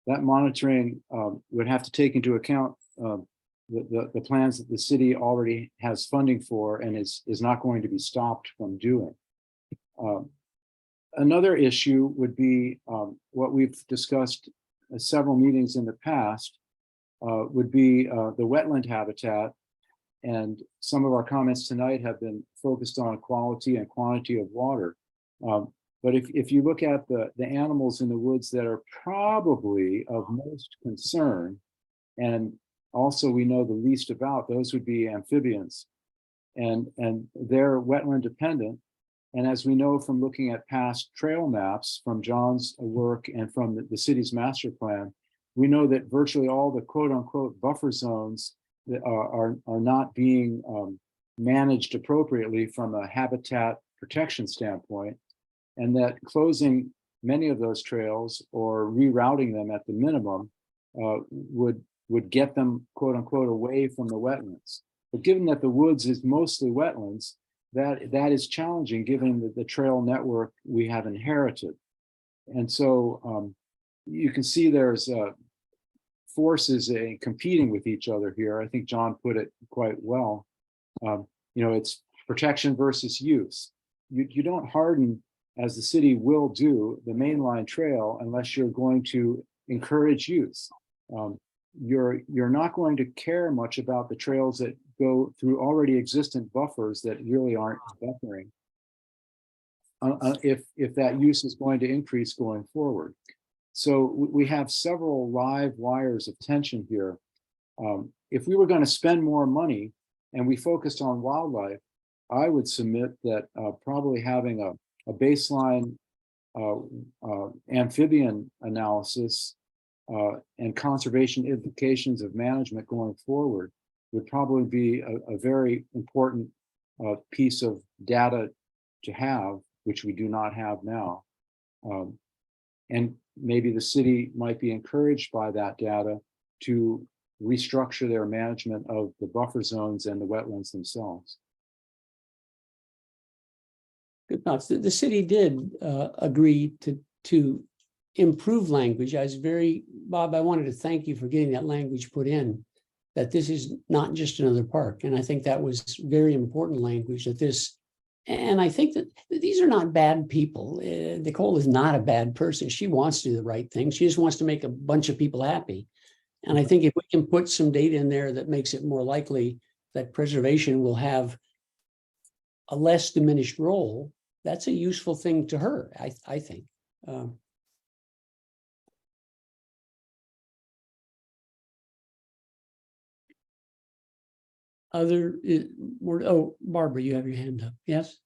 that monitoring would have to take into account the plans that the city already has funding for and is not going to be stopped from doing. Another issue would be what we've discussed at several meetings in the past, would be the wetland habitat. And some of our comments tonight have been focused on quality and quantity of water. But if you look at the animals in the woods that are probably of most concern, and also we know the least about, those would be amphibians. And they're wetland dependent. And as we know from looking at past trail maps from John's work and from the city's master plan, we know that virtually all the quote unquote buffer zones that are not being managed appropriately from a habitat protection standpoint, and that closing many of those trails or rerouting them at the minimum would get them quote unquote away from the wetlands. But given that the woods is mostly wetlands, that is challenging given the trail network we have inherited. And so you can see there's forces competing with each other here. I think John put it quite well. It's protection versus use. You don't harden, as the city will do, the mainline trail unless you're going to encourage use. You're not going to care much about the trails that go through already existent buffers that really aren't buffering if that use is going to increase going forward. So we have several live wires of tension here. If we were going to spend more money and we focused on wildlife, I would submit that probably having a baseline amphibian analysis and conservation implications of management going forward would probably be a very important piece of data to have, which we do not have now. And maybe the city might be encouraged by that data to restructure their management of the buffer zones and the wetlands themselves. Good thoughts. The city did agree to improve language. Bob, I wanted to thank you for getting that language put in, that this is not just another park. And I think that was very important language and I think that these are not bad people. Nicole is not a bad person. She wants to do the right thing. She just wants to make a bunch of people happy. And I think if we can put some data in there that makes it more likely that preservation will have a less diminished role, that's a useful thing to her, I think. Barbara, you have your hand up. Yes.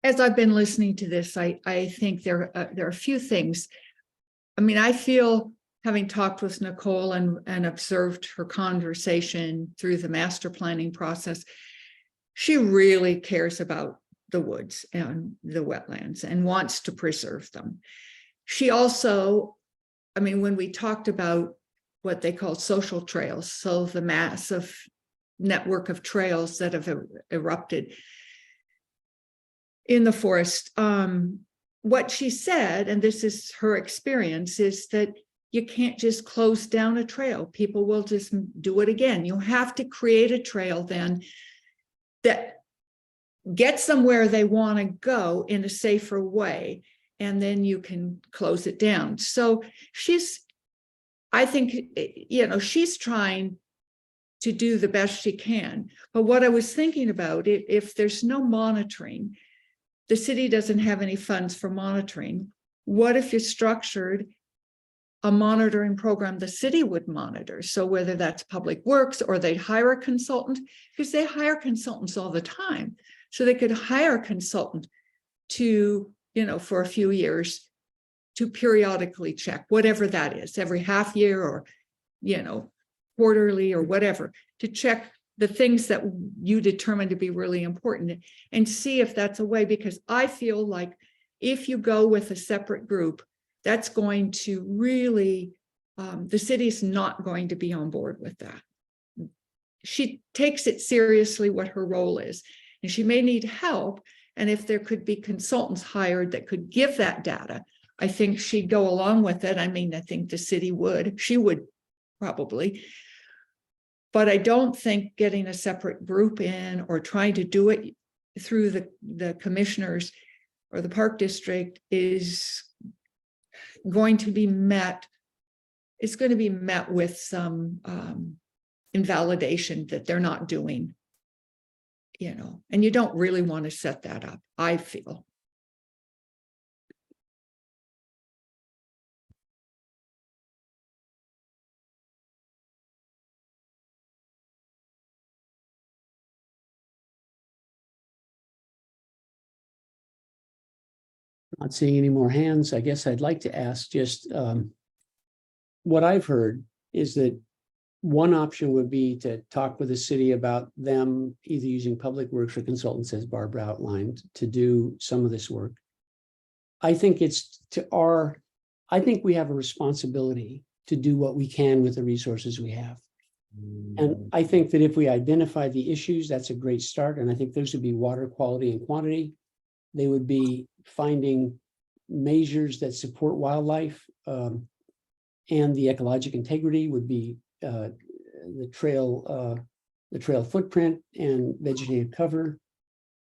As I've been listening to this, I think there are a few things. I mean, I feel, having talked with Nicole and observed her conversation through the master planning process, she really cares about the woods and the wetlands and wants to preserve them. She also, I mean, when we talked about what they call social trails, so the massive network of trails that have erupted in the forest, what she said, and this is her experience, is that you can't just close down a trail. People will just do it again. You have to create a trail then that gets them where they want to go in a safer way, and then you can close it down. So I think, she's trying to do the best she can. But what I was thinking about, if there's no monitoring, the city doesn't have any funds for monitoring. What if you structured a monitoring program the city would monitor? So whether that's public works or they hire a consultant, because they hire consultants all the time. So they could hire a consultant to, for a few years to periodically check, whatever that is, every half year or, quarterly or whatever, to check the things that you determine to be really important and see if that's a way, because I feel like if you go with a separate group, that's going to really, the city's not going to be on board with that. She takes it seriously what her role is, and she may need help. And if there could be consultants hired that could give that data, I think she'd go along with it. I mean, I think the city would, she would probably. But I don't think getting a separate group in or trying to do it through the commissioners or the park district is going to be met. It's going to be met with some invalidation that they're not doing, and you don't really want to set that up, I feel. Not seeing any more hands. I guess I'd like to ask just what I've heard is that one option would be to talk with the city about them either using public works or consultants, as Barbara outlined, to do some of this work. I think I think we have a responsibility to do what we can with the resources we have. And I think that if we identify the issues, that's a great start. And I think those would be water quality and quantity. They would be finding measures that support wildlife, and the ecologic integrity would be the trail the trail footprint and vegetative cover.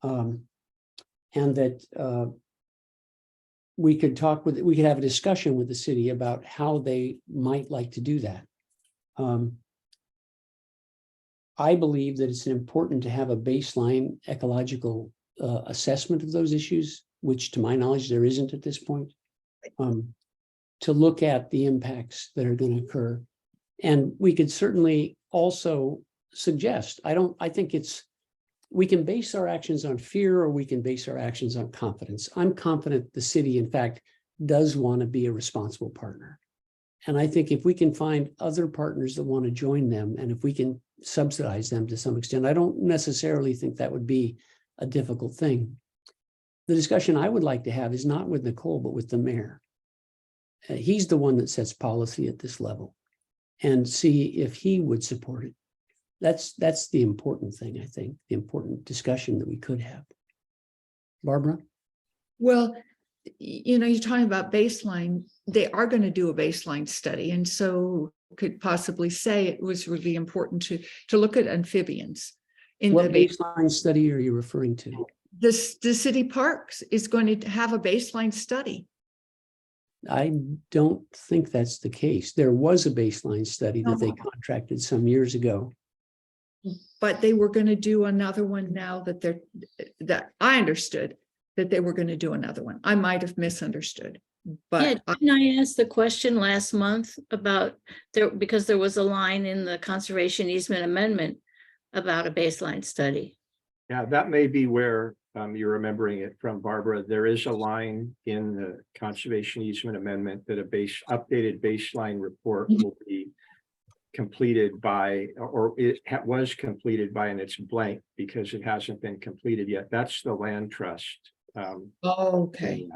And that we could have a discussion with the city about how they might like to do that. I believe that it's important to have a baseline ecological assessment of those issues, which to my knowledge, there isn't at this point, to look at the impacts that are going to occur. And we could certainly also suggest, I think we can base our actions on fear, or we can base our actions on confidence. I'm confident the city, in fact, does want to be a responsible partner. And I think if we can find other partners that want to join them, and if we can subsidize them to some extent, I don't necessarily think that would be a difficult thing. The discussion I would like to have is not with Nicole, but with the mayor. He's the one that sets policy at this level, and see if he would support it. That's the important thing, I think, the important discussion that we could have. Barbara? Well, you're talking about baseline. They are going to do a baseline study, and so could possibly say it was really important to look at amphibians. What baseline study are you referring to? The city parks is going to have a baseline study. I don't think that's the case. There was a baseline study that they contracted some years ago. But they were going to do another one now that I understood that they were going to do another one. I might have misunderstood. But yeah, didn't I ask the question last month about because there was a line in the conservation easement amendment about a baseline study. Yeah, that may be where you're remembering it from, Barbara. There is a line in the conservation easement amendment that updated baseline report will be completed by, or was completed by, and it's blank because it hasn't been completed yet. That's the land trust. Okay.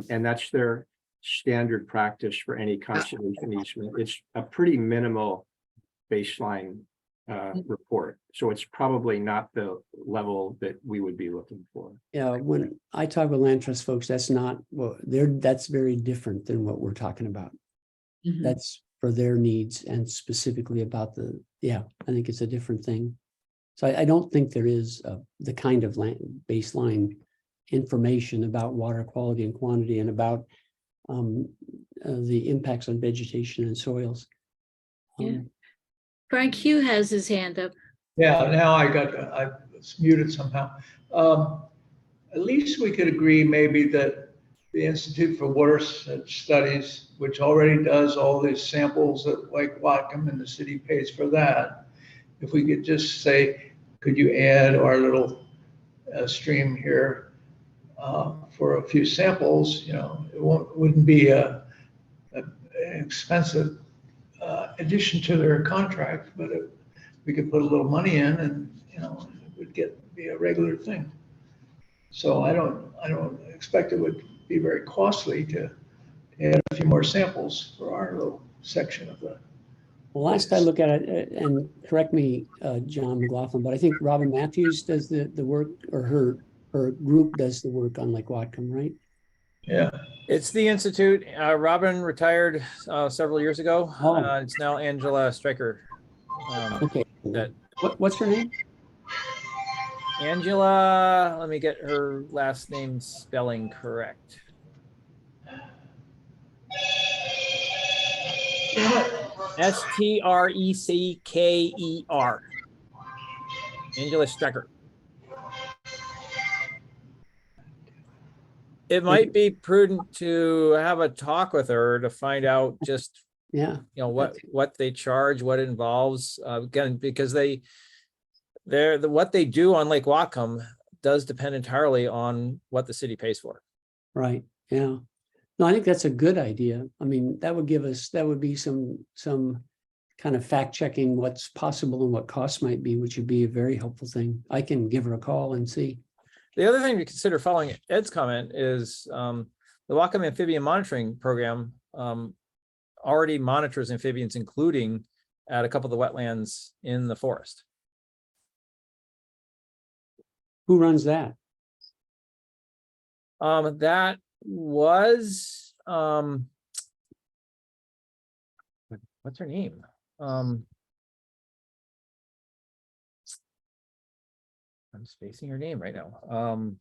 And that's their standard practice for any conservation easement. It's a pretty minimal baseline report. So it's probably not the level that we would be looking for. Yeah, when I talk with land trust folks, that's very different than what we're talking about. Mm-hmm. That's for their needs, and specifically about I think it's a different thing. So I don't think there is the kind of baseline information about water quality and quantity, and about the impacts on vegetation and soils. Frank Hugh has his hand up. Yeah, now I was muted somehow. At least we could agree maybe that the Institute for Water Studies, which already does all these samples at Lake Whatcom, and the city pays for that. If we could just say, could you add our little stream here for a few samples? It wouldn't be an expensive addition to their contract, but we could put a little money in, and it would be a regular thing. So I don't expect it would be very costly to add a few more samples for our little section of the. Well, last I look at it, and correct me, John McLaughlin, but I think Robin Matthews does the work, or her group does the work on Lake Whatcom, right? Yeah. It's the Institute. Robin retired several years ago. It's now Angela Stryker. Okay. What's her name? Angela, let me get her last name spelling correct. Streckeker. Angela Stryker. It might be prudent to have a talk with her to find out just what they charge, what it involves. Again, because what they do on Lake Whatcom does depend entirely on what the city pays for. Right. Yeah. No, I think that's a good idea. I mean, that would be some kind of fact checking what's possible and what costs might be, which would be a very helpful thing. I can give her a call and see. The other thing to consider following Ed's comment is the Whatcom Amphibian Monitoring Program already monitors amphibians, including at a couple of the wetlands in the forest. Who runs that? That was what's her name? I'm spacing her name right now.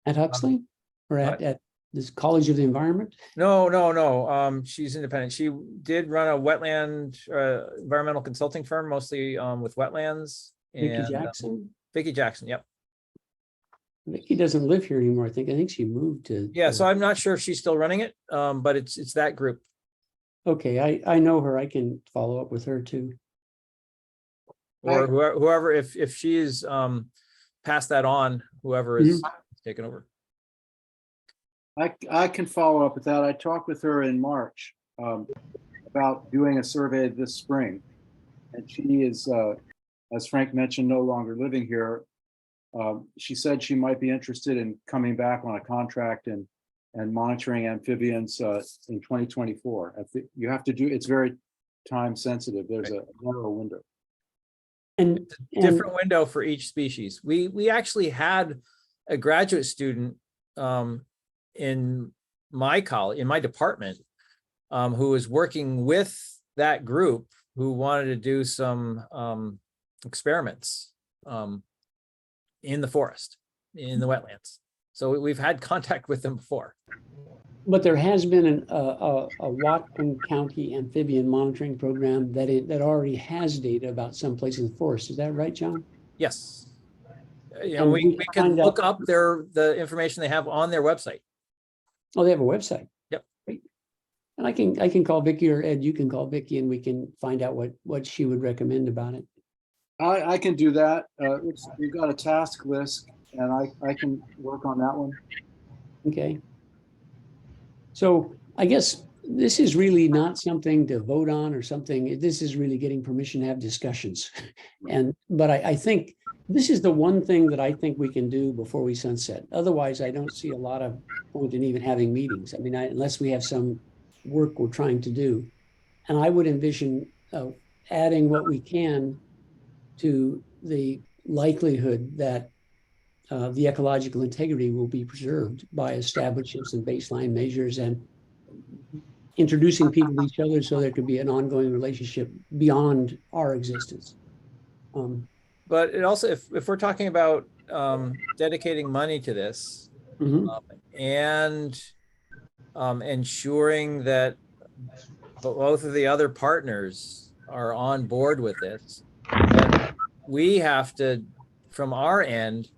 At Huxley or what? at this College of the Environment? No. She's independent. She did run a wetland environmental consulting firm, mostly with wetlands. Vicki And Jackson? Vicki Jackson, yep. Vicki doesn't live here anymore. I think she moved to. Yeah, so I'm not sure if she's still running it, but it's that group. Okay, I know her. I can follow up with her too. Or whoever, if she is passed that on, whoever is taking over. I can follow up with that. I talked with her in March about doing a survey this spring. And she is, as Frank mentioned, no longer living here. She said she might be interested in coming back on a contract and monitoring amphibians in 2024. I think you have to do, it's very time sensitive. There's a narrow window. And Different window for each species. We actually had a graduate student in my college, in my department, who was working with that group who wanted to do some experiments in the forest, in the wetlands. So we've had contact with them before. But there has been a Whatcom County amphibian monitoring program that already has data about some places in the forest. Is that right, John? Yes. You know, And we can look up the information they have on their website. Oh, they have a website. Yep. Great. And I can call Vicki, or Ed, you can call Vicki, and we can find out what she would recommend about it. I can do that. We've got a task list and I can work on that one. Okay. So I guess this is really not something to vote on or something. This is really getting permission to have discussions. But I think this is the one thing that I think we can do before we sunset. Otherwise, I don't see a lot of point in even having meetings. I mean, unless we have some work we're trying to do. And I would envision adding what we can to the likelihood that the ecological integrity will be preserved by establishing some baseline measures and introducing people to each other so there could be an ongoing relationship beyond our existence. But it also, if we're talking about dedicating money to this and ensuring that both of the other partners are on board with this, then we have to, from our end,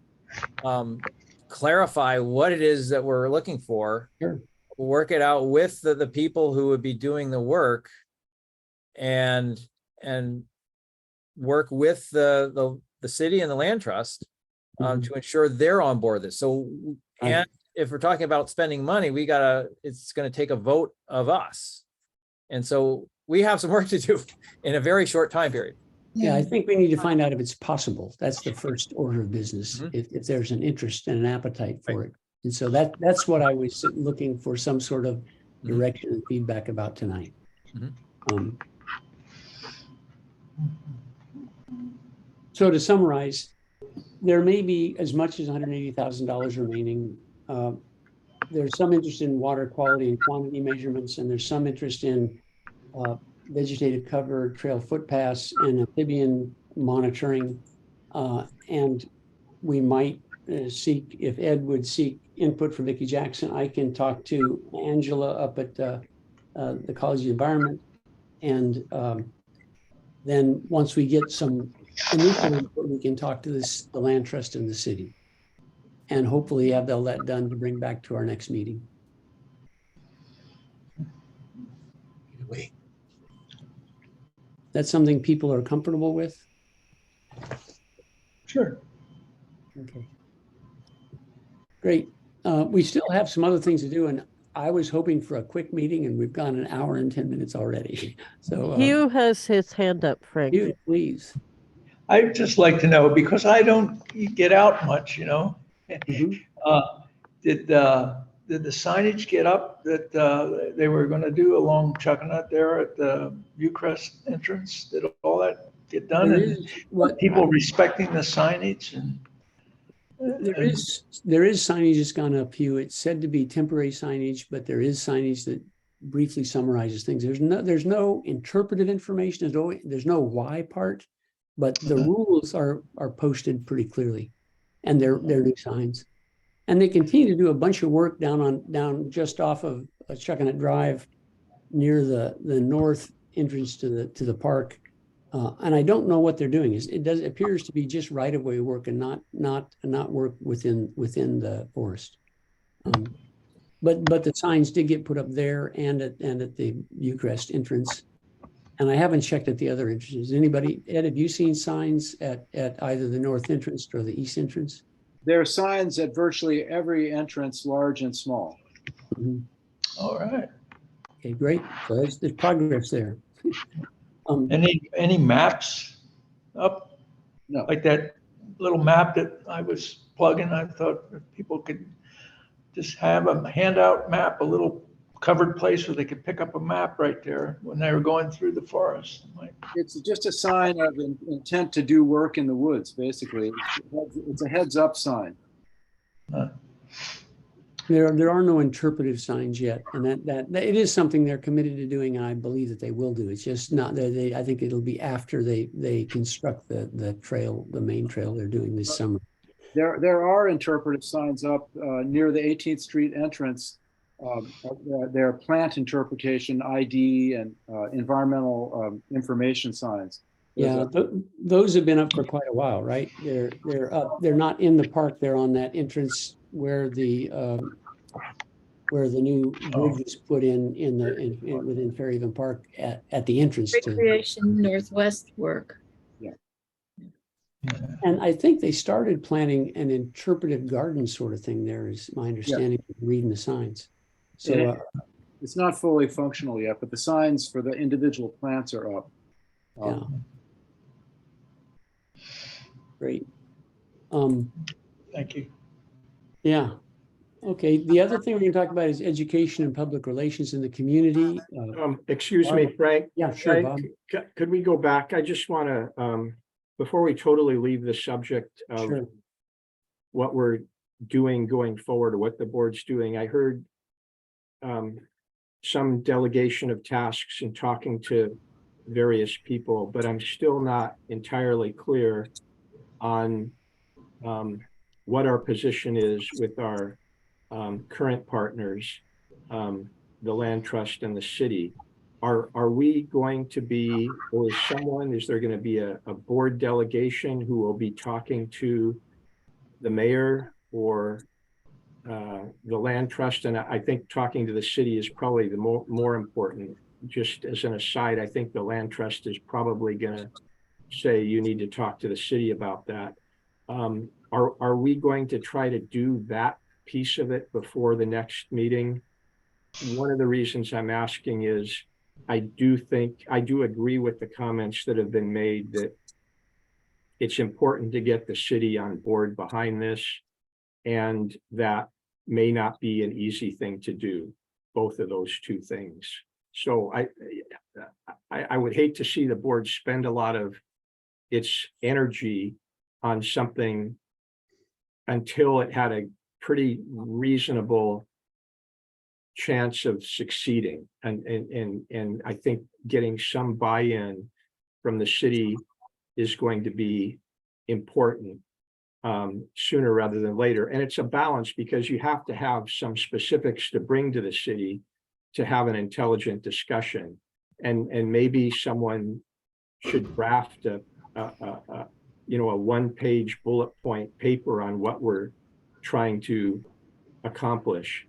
clarify what it is that we're looking for, work it out with the people who would be doing the work, and work with the city and the land trust to ensure they're on board with this. So, and if we're talking about spending money, it's gonna take a vote of us. And so we have some work to do in a very short time period. Yeah, I think we need to find out if it's possible. That's the first order of business, if there's an interest and an appetite for it. And so that's what I was looking for, some sort of direction and feedback about tonight. So to summarize, there may be as much as $180,000 remaining. There's some interest in water quality and quantity measurements, and there's some interest in vegetative cover, trail footpaths, and amphibian monitoring. And we might seek, if Ed would seek input from Vicki Jackson, I can talk to Angela up at the College of the Environment. And then once we get some initial input, we can talk to the land trust in the city. And hopefully have all that done to bring back to our next meeting. Wait. That's something people are comfortable with? Sure. Okay. Great. We still have some other things to do, and I was hoping for a quick meeting, and we've gone an hour and 10 minutes already. So Hugh has his hand up, Frank. Hugh, please. I'd just like to know, because I don't get out much, you know. Did the signage get up that they were going to do along Chuckanut there at the Viewcrest entrance? Did all that get done? And people respecting the signage? And there is signage that's gone up, Hugh. It's said to be temporary signage, but there is signage that briefly summarizes things. There's no interpretive information. There's no why part. but the rules are posted pretty clearly, and they're new signs. And they continue to do a bunch of work down just off of Chuckanut Drive near the north entrance to the park. And I don't know what they're doing. It appears to be just right of way work and not work within the forest. But the signs did get put up there and at the Viewcrest entrance. And I haven't checked at the other entrances. Anybody, Ed, have you seen signs at either the north entrance or the east entrance? There are signs at virtually every entrance, large and small. Mhm. All right. Okay, great. So there's progress there. Any maps up? No. Like that little map that I was plugging, I thought if people could just have a handout map, a little covered place where they could pick up a map right there when they were going through the forest. Like, It's just a sign of intent to do work in the woods, basically. It's a heads up sign. There are no interpretive signs yet, and that it is something they're committed to doing, and I believe that they will do. It's just not that I think it'll be after they construct the trail, the main trail they're doing this summer. There are interpretive signs up near the 18th Street entrance. There are plant interpretation, ID, and environmental information signs. Yeah, those have been up for quite a while, right? They're up. They're not in the park. They're on that entrance where the new bridge was put in within Fairhaven Park at the entrance to. Recreation Northwest work. And I think they started planning an interpretive garden sort of thing there, is my understanding, reading the signs. So it's not fully functional yet, but the signs for the individual plants are up. Yeah. Great. thank you. Yeah. Okay. The other thing we're going to talk about is education and public relations in the community. Excuse me, Frank. Yeah, sure, Bob. Could we go back? I just want to, before we totally leave the subject of Sure. what we're doing going forward or what the board's doing, I heard some delegation of tasks and talking to various people, but I'm still not entirely clear on what our position is with our current partners, the land trust and the city. Are we going to be, or is there going to be a board delegation who will be talking to the mayor or the land trust? And I think talking to the city is probably the more important. Just as an aside, I think the land trust is probably going to say you need to talk to the city about that. Are we going to try to do that piece of it before the next meeting? One of the reasons I'm asking is I do agree with the comments that have been made that it's important to get the city on board behind this, and that may not be an easy thing to do, both of those two things. So I would hate to see the board spend a lot of its energy on something until it had a pretty reasonable chance of succeeding. And I think getting some buy-in from the city is going to be important sooner rather than later. And it's a balance because you have to have some specifics to bring to the city to have an intelligent discussion. And maybe someone should draft a one-page bullet point paper on what we're trying to accomplish.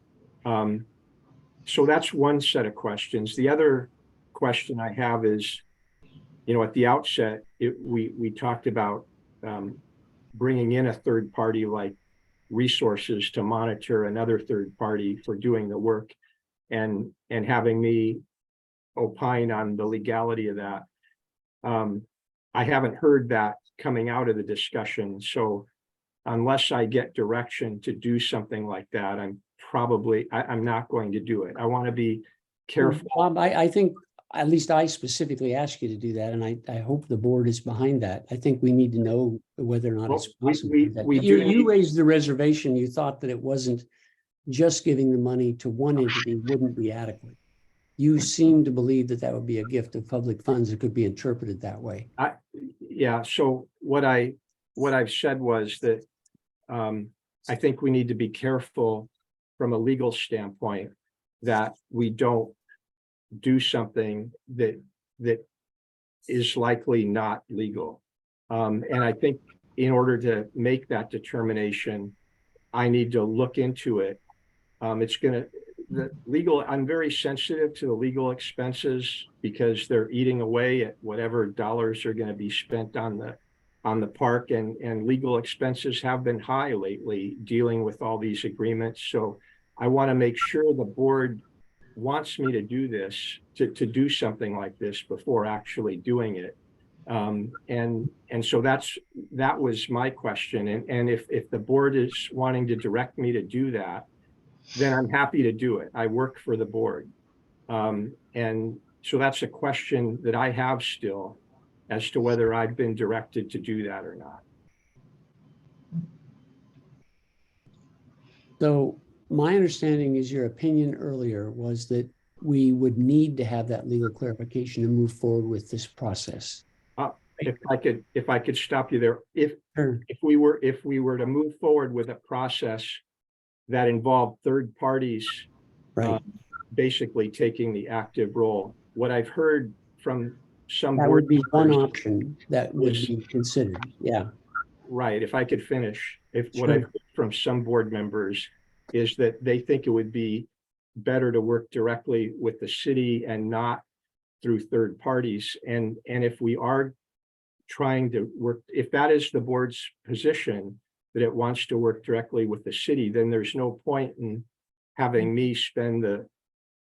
So that's one set of questions. The other question I have is, at the outset, we talked about bringing in a third party like resources to monitor another third party for doing the work, and having me opine on the legality of that. I haven't heard that coming out of the discussion. So unless I get direction to do something like that, I'm not going to do it. I want to be careful. Bob, I think at least I specifically asked you to do that, and I hope the board is behind that. I think we need to know whether or not it's possible. You raised the reservation. You thought that it wasn't just giving the money to one entity wouldn't be adequate. You seem to believe that would be a gift of public funds that could be interpreted that way. Yeah, so what I've said was that I think we need to be careful from a legal standpoint that we don't do something that is likely not legal. And I think in order to make that determination, I need to look into it. I'm very sensitive to the legal expenses because they're eating away at whatever dollars are going to be spent on the park, and legal expenses have been high lately dealing with all these agreements. So I want to make sure the board wants me to do this, to do something like this before actually doing it. And so that was my question. And if the board is wanting to direct me to do that, then I'm happy to do it. I work for the board. And so that's a question that I have still as to whether I've been directed to do that or not. So my understanding is your opinion earlier was that we would need to have that legal clarification to move forward with this process. If I could stop you there, Sure. if we were to move forward with a process that involved third parties, Right. basically taking the active role, what I've heard from some That board would be one members option that would is- be considered. Yeah. Right, if I could finish, what Sure. I've heard from some board members is that they think it would be better to work directly with the city and not through third parties. And if we are trying to work, if that is the board's position, that it wants to work directly with the city, then there's no point in having me spend the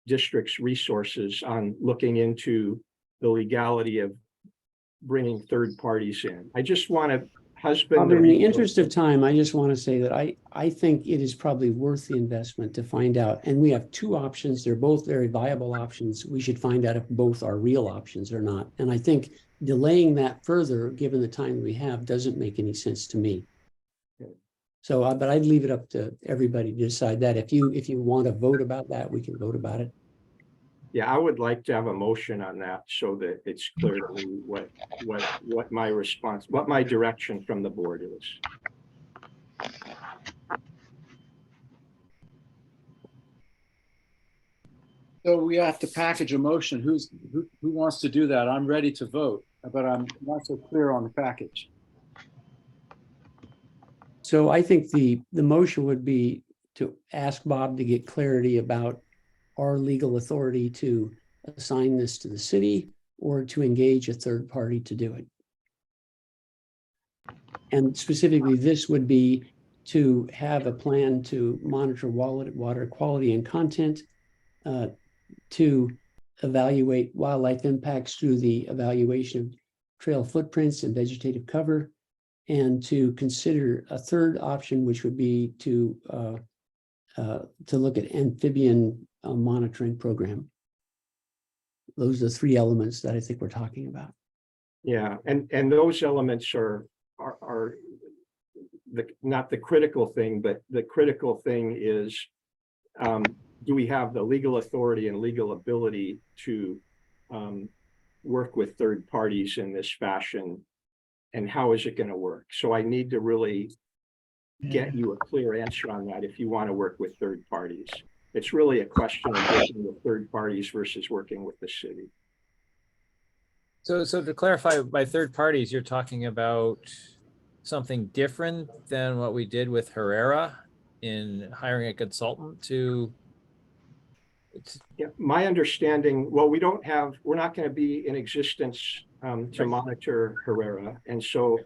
district's resources on looking into the legality of bringing third parties in. I just want to husband. In the interest of time, I just want to say that I think it is probably worth the investment to find out. And we have two options. They're both very viable options. We should find out if both are real options or not. And I think delaying that further, given the time we have, doesn't make any sense to me. So, but I'd leave it up to everybody to decide that. If you want to vote about that, we can vote about it. Yeah, I would like to have a motion on that so that it's clear to me what my response, what my direction from the board is. So we have to package a motion. Who wants to do that? I'm ready to vote, but I'm not so clear on the package. So I think the motion would be to ask Bob to get clarity about our legal authority to assign this to the city or to engage a third party to do it. And specifically, this would be to have a plan to monitor water quality and content, to evaluate wildlife impacts through the evaluation of trail footprints and vegetative cover, and to consider a third option, which would be to look at amphibian monitoring program. Those are the three elements that I think we're talking about. Yeah, and those elements are not the critical thing, but the critical thing is, do we have the legal authority and legal ability to work with third parties in this fashion, and how is it going to work? So I need to really get you a clear answer on that if you want to work with third parties. It's really a question of working with third parties versus working with the city. So to clarify, by third parties, you're talking about something different than what we did with Herrera in hiring a consultant to. Yeah, my understanding, well, we're not going to be in existence to monitor Herrera. And so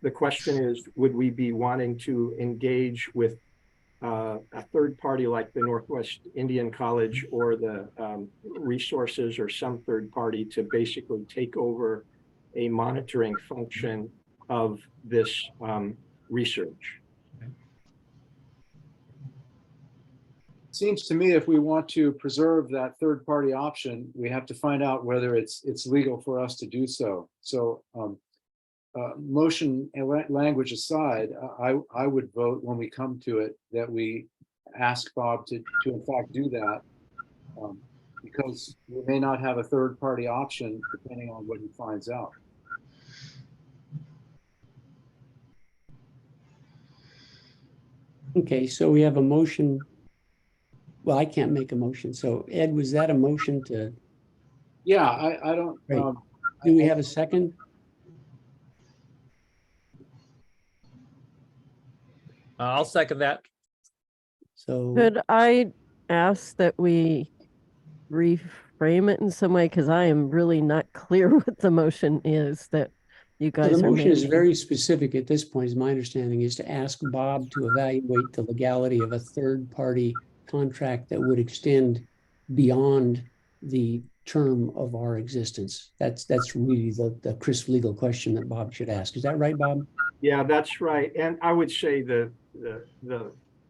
the question is, would we be wanting to engage with a third party like the Northwest Indian College or the resources or some third party to basically take over a monitoring function of this research? Seems to me if we want to preserve that third party option, we have to find out whether it's legal for us to do so. So motion language aside, I would vote when we come to it that we ask Bob to in fact do that, because we may not have a third party option depending on what he finds out. Okay, so we have a motion. Well, I can't make a motion. So Ed, was that a motion to, Yeah, I don't, Right. do we have a second? I'll second that. So, Could I ask that we reframe it in some way? Because I am really not clear what the motion is that you so guys the are motion is making. very specific at this point, is my understanding, is to ask Bob to evaluate the legality of a third-party contract that would extend beyond the term of our existence. That's really the crisp legal question that Bob should ask. Is that right, Bob? Yeah, that's right. And I would say the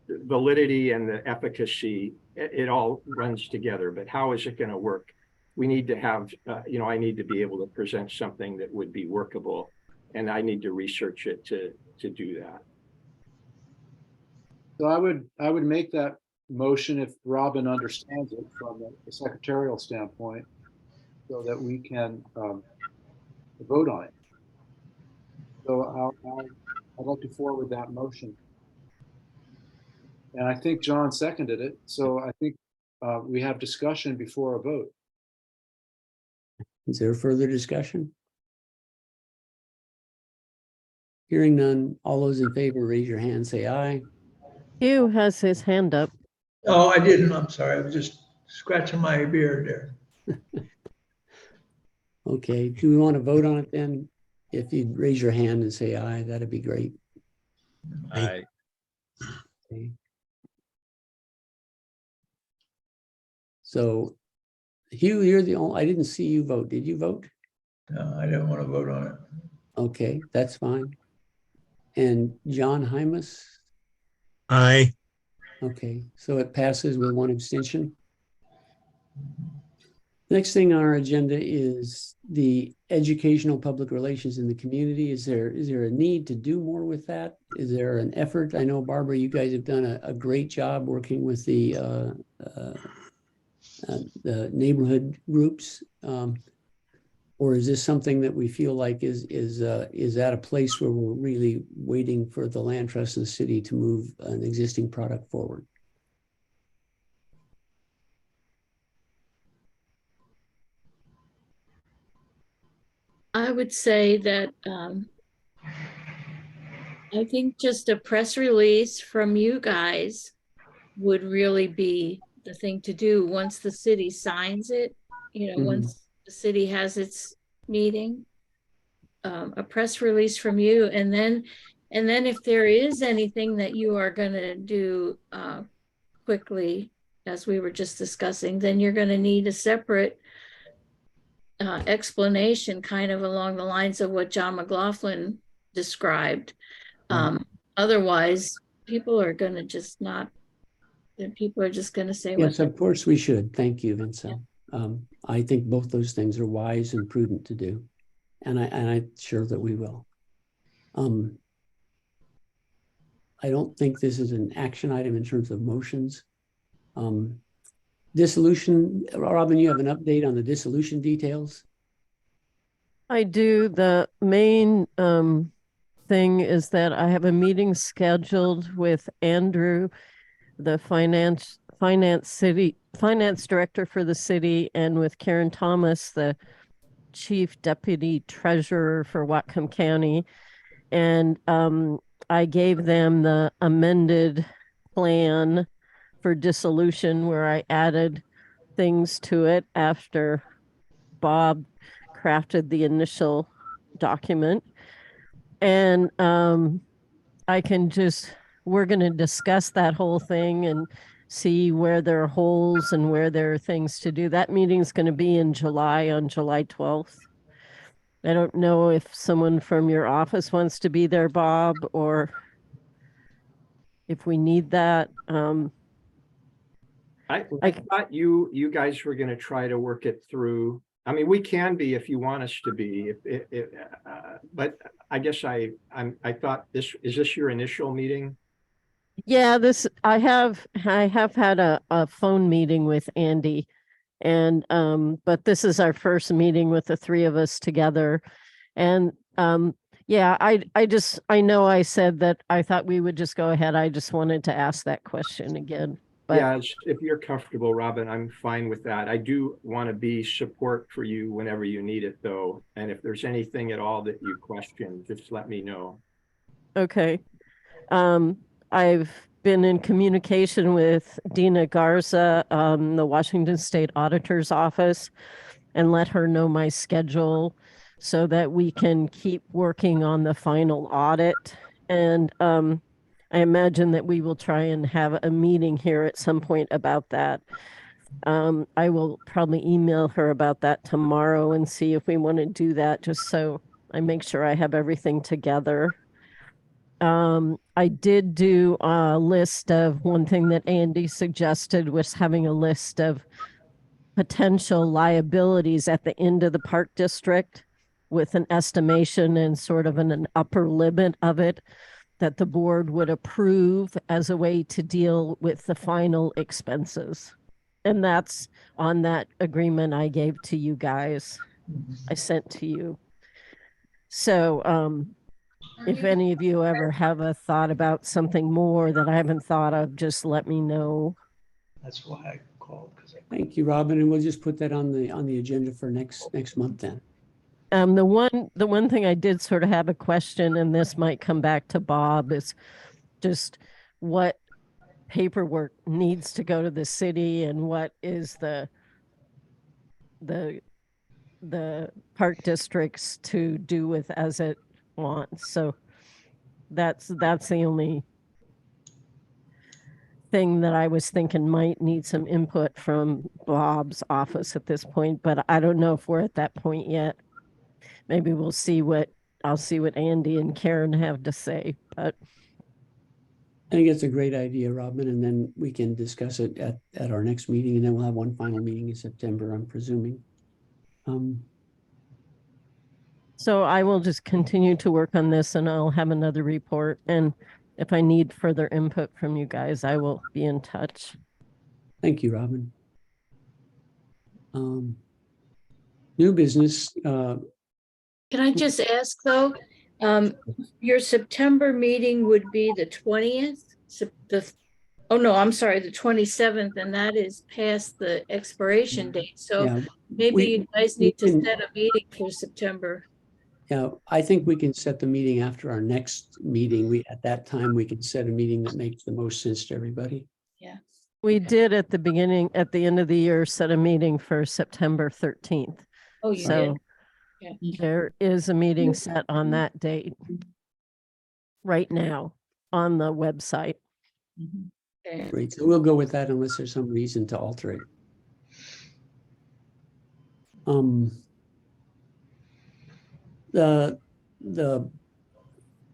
validity and the efficacy, it all runs together, but how is it going to work? We need to have, I need to be able to present something that would be workable, and I need to research it to do that. so I would make that motion if Robin understands it from a secretarial standpoint, so that we can vote on it. So I'd like to forward that motion. And I think John seconded it. So I think we have discussion before a vote. Is there further discussion? Hearing none, all those in favor, raise your hand, say aye. Hugh has his hand up. Oh, I didn't. I'm sorry. I was just scratching my beard there. Okay, do we want to vote on it then? If you'd raise your hand and say aye, that'd be great. I, Okay. So Hugh, you're the only, I didn't see you vote. Did you vote? No, I didn't want to vote on it. Okay, that's fine. And John Hymas? Aye. Okay, so it passes with one abstention. Next thing on our agenda is the educational public relations in the community. Is there a need to do more with that? Is there an effort? I know, Barbara, you guys have done a great job working with the neighborhood groups. Or is this something that we feel like is at a place where we're really waiting for the land trust and the city to move an existing product forward? I would say that I think just a press release from you guys would really be the thing to do once the city signs it, once the city has its meeting. A press release from you, and then if there is anything that you are going to do quickly, as we were just discussing, then you're going to need a separate explanation, kind of along the lines of what John McLaughlin described. Otherwise, people are going to just not. People are just going to say, yes, of course we should. Thank you, Vincent. Yeah. I think both those things are wise and prudent to do. And I'm sure that we will. I don't think this is an action item in terms of motions. Dissolution, Robin, you have an update on the dissolution details? I do. The main thing is that I have a meeting scheduled with Andrew, the finance director for the city, and with Karen Thomas, the chief deputy treasurer for Whatcom County. And I gave them the amended plan for dissolution, where I added things to it after Bob crafted the initial document. And we're going to discuss that whole thing and see where there are holes and where there are things to do. That meeting's going to be in July, on July 12th. I don't know if someone from your office wants to be there, Bob, or if we need that. I thought you guys were going to try to work it through. I mean, we can be if you want us to be, but I guess I thought is this your initial meeting? Yeah, I have had a phone meeting with Andy, and but this is our first meeting with the three of us together. And Yeah, I know I said that I thought we would just go ahead. I just wanted to ask that question again. But Yeah, if you're comfortable, Robin, I'm fine with that. I do want to be support for you whenever you need it, though. And if there's anything at all that you question, just let me know. okay. I've been in communication with Dina Garza, the Washington State Auditor's Office, and let her know my schedule so that we can keep working on the final audit. And I imagine that we will try and have a meeting here at some point about that. I will probably email her about that tomorrow and see if we want to do that, just so I make sure I have everything together. I did do a list of one thing that Andy suggested was having a list of potential liabilities at the end of the park district with an estimation and sort of an upper limit of it that the board would approve as a way to deal with the final expenses. And that's on that agreement I gave to you guys, I sent to you. So if any of you ever have a thought about something more that I haven't thought of, just let me know. That's why I called, because Thank you, Robin, and we'll just put that on the agenda for next month then. The one thing I did sort of have a question, and this might come back to Bob, is just what paperwork needs to go to the city and what is the park districts to do with as it wants. So that's the only thing that I was thinking might need some input from Bob's office at this point, but I don't know if we're at that point yet. Maybe I'll see what Andy and Karen have to say, but I think it's a great idea, Robin, and then we can discuss it at our next meeting, and then we'll have one final meeting in September, I'm presuming. so I will just continue to work on this and I'll have another report. And if I need further input from you guys, I will be in touch. Thank you, Robin. New business. Can I just ask though, your September meeting would be the 20th? Oh no, I'm sorry, the 27th, and that is past the expiration date. So Yeah, maybe you guys we need to can- set a meeting for September. Yeah, I think we can set the meeting after our next meeting. At that time, we can set a meeting that makes the most sense to everybody. Yeah. We did at the end of the year, set a meeting for September 13th. Oh, you did? So Yeah. there is a meeting set on that date right now on the website. Okay. Great, so we'll go with that unless there's some reason to alter it. The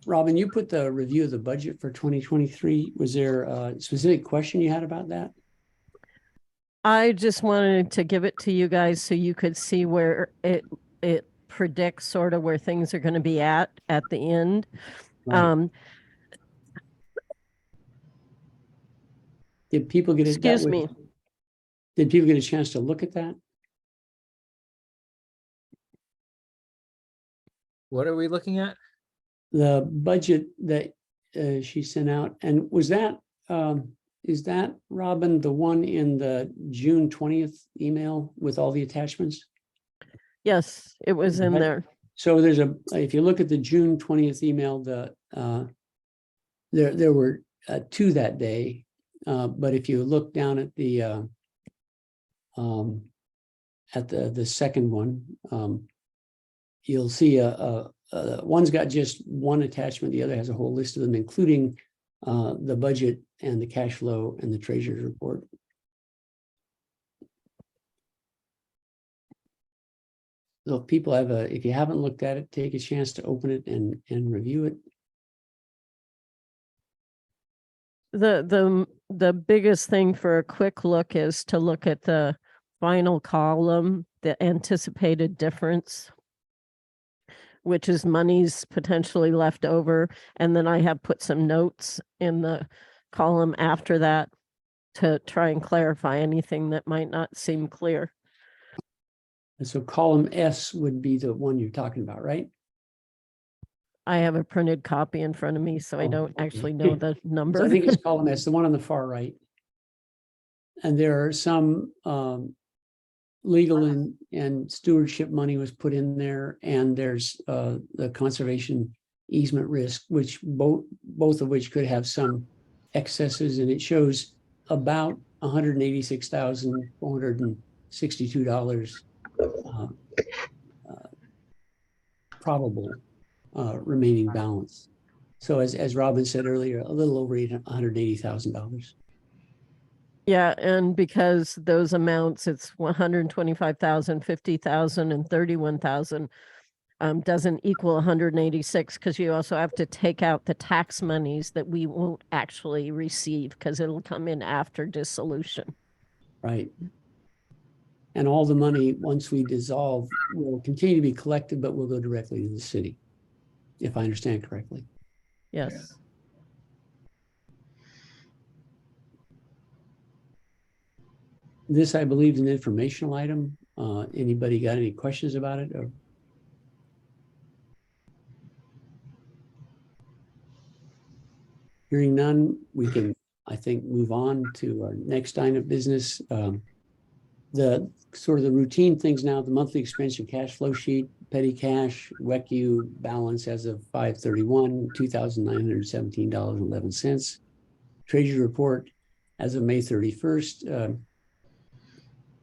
Robin, you put the review of the budget for 2023. Was there a specific question you had about that? I just wanted to give it to you guys so you could see where it predicts sort of where things are going to be at the end. Right. Did people get it? Excuse me. Did people get a chance to look at that? What are we looking at? The budget that she sent out, and was that is that, Robin, the one in the June 20th email with all the attachments? Yes, it was in there. So there's if you look at the June 20th email, there were two that day, but if you look down at the second one, you'll see one's got just one attachment, the other has a whole list of them, including the budget and the cash flow and the treasurer's report. So if people if you haven't looked at it, take a chance to open it and review it. The biggest thing for a quick look is to look at the final column, the anticipated difference, which is monies potentially left over. And then I have put some notes in the column after that to try and clarify anything that might not seem clear. And so column S would be the one you're talking about, right? I have a printed copy in front of me, so I Oh, don't okay. actually know the So number. I think it's column S, the one on the far right. And there are some legal and stewardship money was put in there, and there's the conservation easement risk, which both of which could have some excesses, and it shows about $186,462 probable remaining balance. So as Robin said earlier, a little over $180,000. Yeah, and because those amounts, it's 125,000, 50,000, and 31,000 doesn't equal 186 because you also have to take out the tax monies that we won't actually receive because it'll come in after dissolution. Right. And all the money, once we dissolve, will continue to be collected, but will go directly to the city, if I understand correctly. Yes. This, I believe, is an informational item. Anybody got any questions about it? Or... Hearing none, we can, I think, move on to our next line of business. The sort of the routine things now, the monthly expense and cash flow sheet, petty cash, WECU balance as of 5/31, $2,917.11. Treasury report as of May 31st.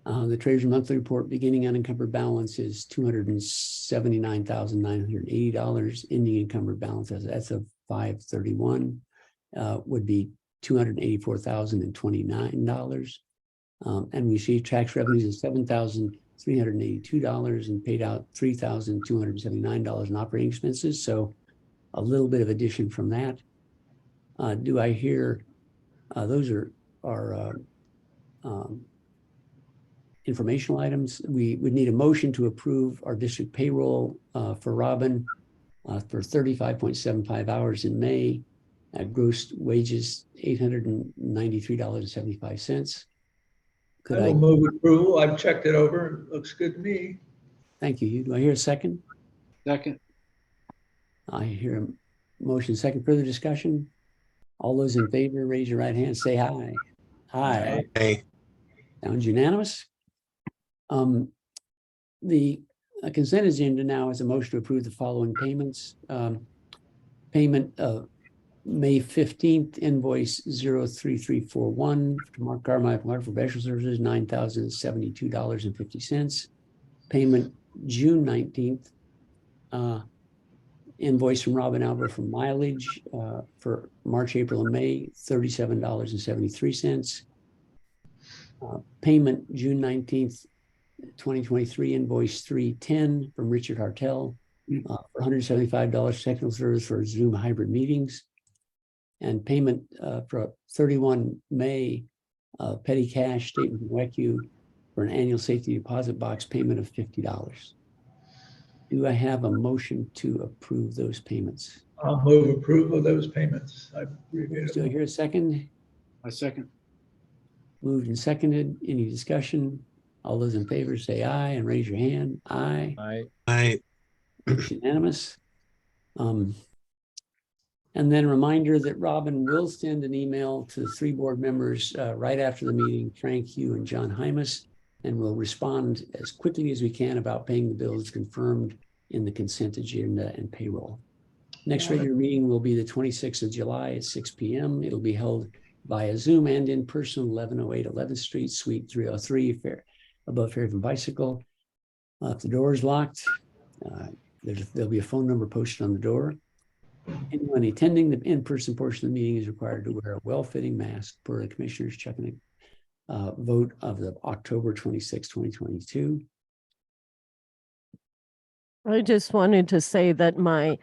The Treasury monthly report beginning unencumbered balance is $279,980. Ending encumbered balance as of 5/31 would be $284,029. And we received tax revenues of $7,382 and paid out $3,279 in operating expenses. So a little bit of addition from that. Do I hear, those are informational items. We would need a motion to approve our district payroll for Robin for 35.75 hours in May. Gross wages, $893.75. Could I will move approval. I've checked it over. It looks good to me. Thank you. Do I hear a second? Second. I hear a motion second. Further discussion? All those in favor, raise your right hand, say aye. Aye. Aye. Sounds unanimous. The consent agenda now is a motion to approve the following payments. Payment of May 15th, invoice 03341 to Mark Carmine for professional services, $9,072.50. Payment June 19th, invoice from Robin Alva for mileage for March, April, and May, $37.73. Payment June 19th, 2023, invoice 310 from Richard Hartel for $175 technical service for Zoom hybrid meetings. And payment for 31 May, petty cash statement from WECU for an annual safety deposit box payment of $50. Do I have a motion to approve those payments? I'll move approval of those payments. Do I hear a second? I second. Moved and seconded. Any discussion? All those in favor say aye and raise your hand. Aye. Aye. Aye. It's unanimous. And then reminder that Robin will send an email to the 3 board members right after the meeting, Frank, Hugh, and John Hymas, and we'll respond as quickly as we can about paying the bills confirmed in the consent agenda and payroll. Next regular meeting will be the 26th of July at 6 p.m. It'll be held via Zoom and in person, 1108 11th Street, Suite 303, above Fairhaven Bicycle. If the door is locked, there'll be a phone number posted on the door. Anyone attending the in-person portion of the meeting is required to wear a well-fitting mask per the Commissioner's Chuckanut vote of the October 26, 2022. I just wanted to say that my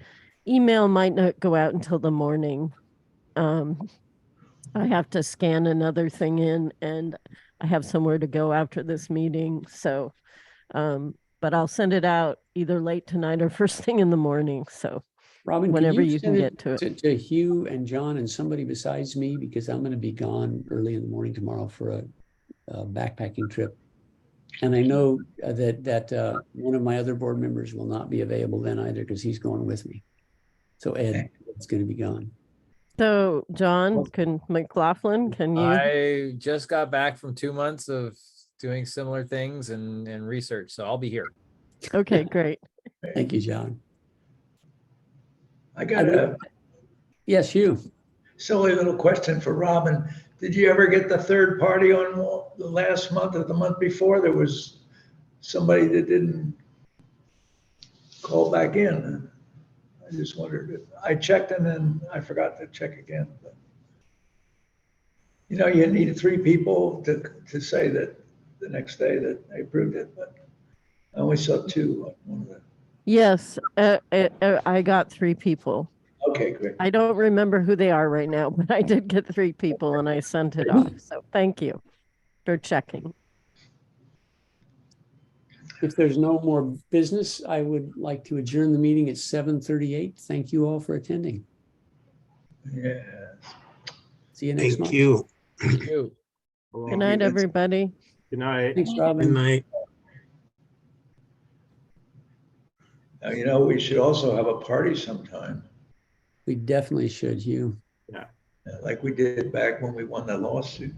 email might not go out until the morning. I have to scan another thing in and I have somewhere to go after this meeting. So, but I'll send it out either late tonight or first thing in the morning. So Robin, whenever you can get to it. To Hugh and John and somebody besides me, because I'm going to be gone early in the morning tomorrow for a backpacking trip. And I know that one of my other board members will not be available then either because he's going with me. So Ed is going to be gone. So John, McLaughlin, can you? I just got back from 2 months of doing similar things and research, so I'll be here. Okay, great. Thank you, John. I got a Yes, you. silly little question for Robin. Did you ever get the third party on the last month or the month before? There was somebody that didn't call back in. I just wondered if I checked and then I forgot to check again. But, you know, you need 3 people to say that the next day that they approved it, but I only saw 2 on one of them. Yes, I got 3 people. Okay, great. I don't remember who they are right now, but I did get 3 people and I sent it off. So thank you for checking. If there's no more business, I would like to adjourn the meeting at 7:38. Thank you all for attending. Yes. See you next Thank month. you. Thank you. Good night, everybody. Good night. Thanks, Good Robin. night. Now, you know, we should also have a party sometime, We definitely should, Hugh. like we did back when we won that lawsuit.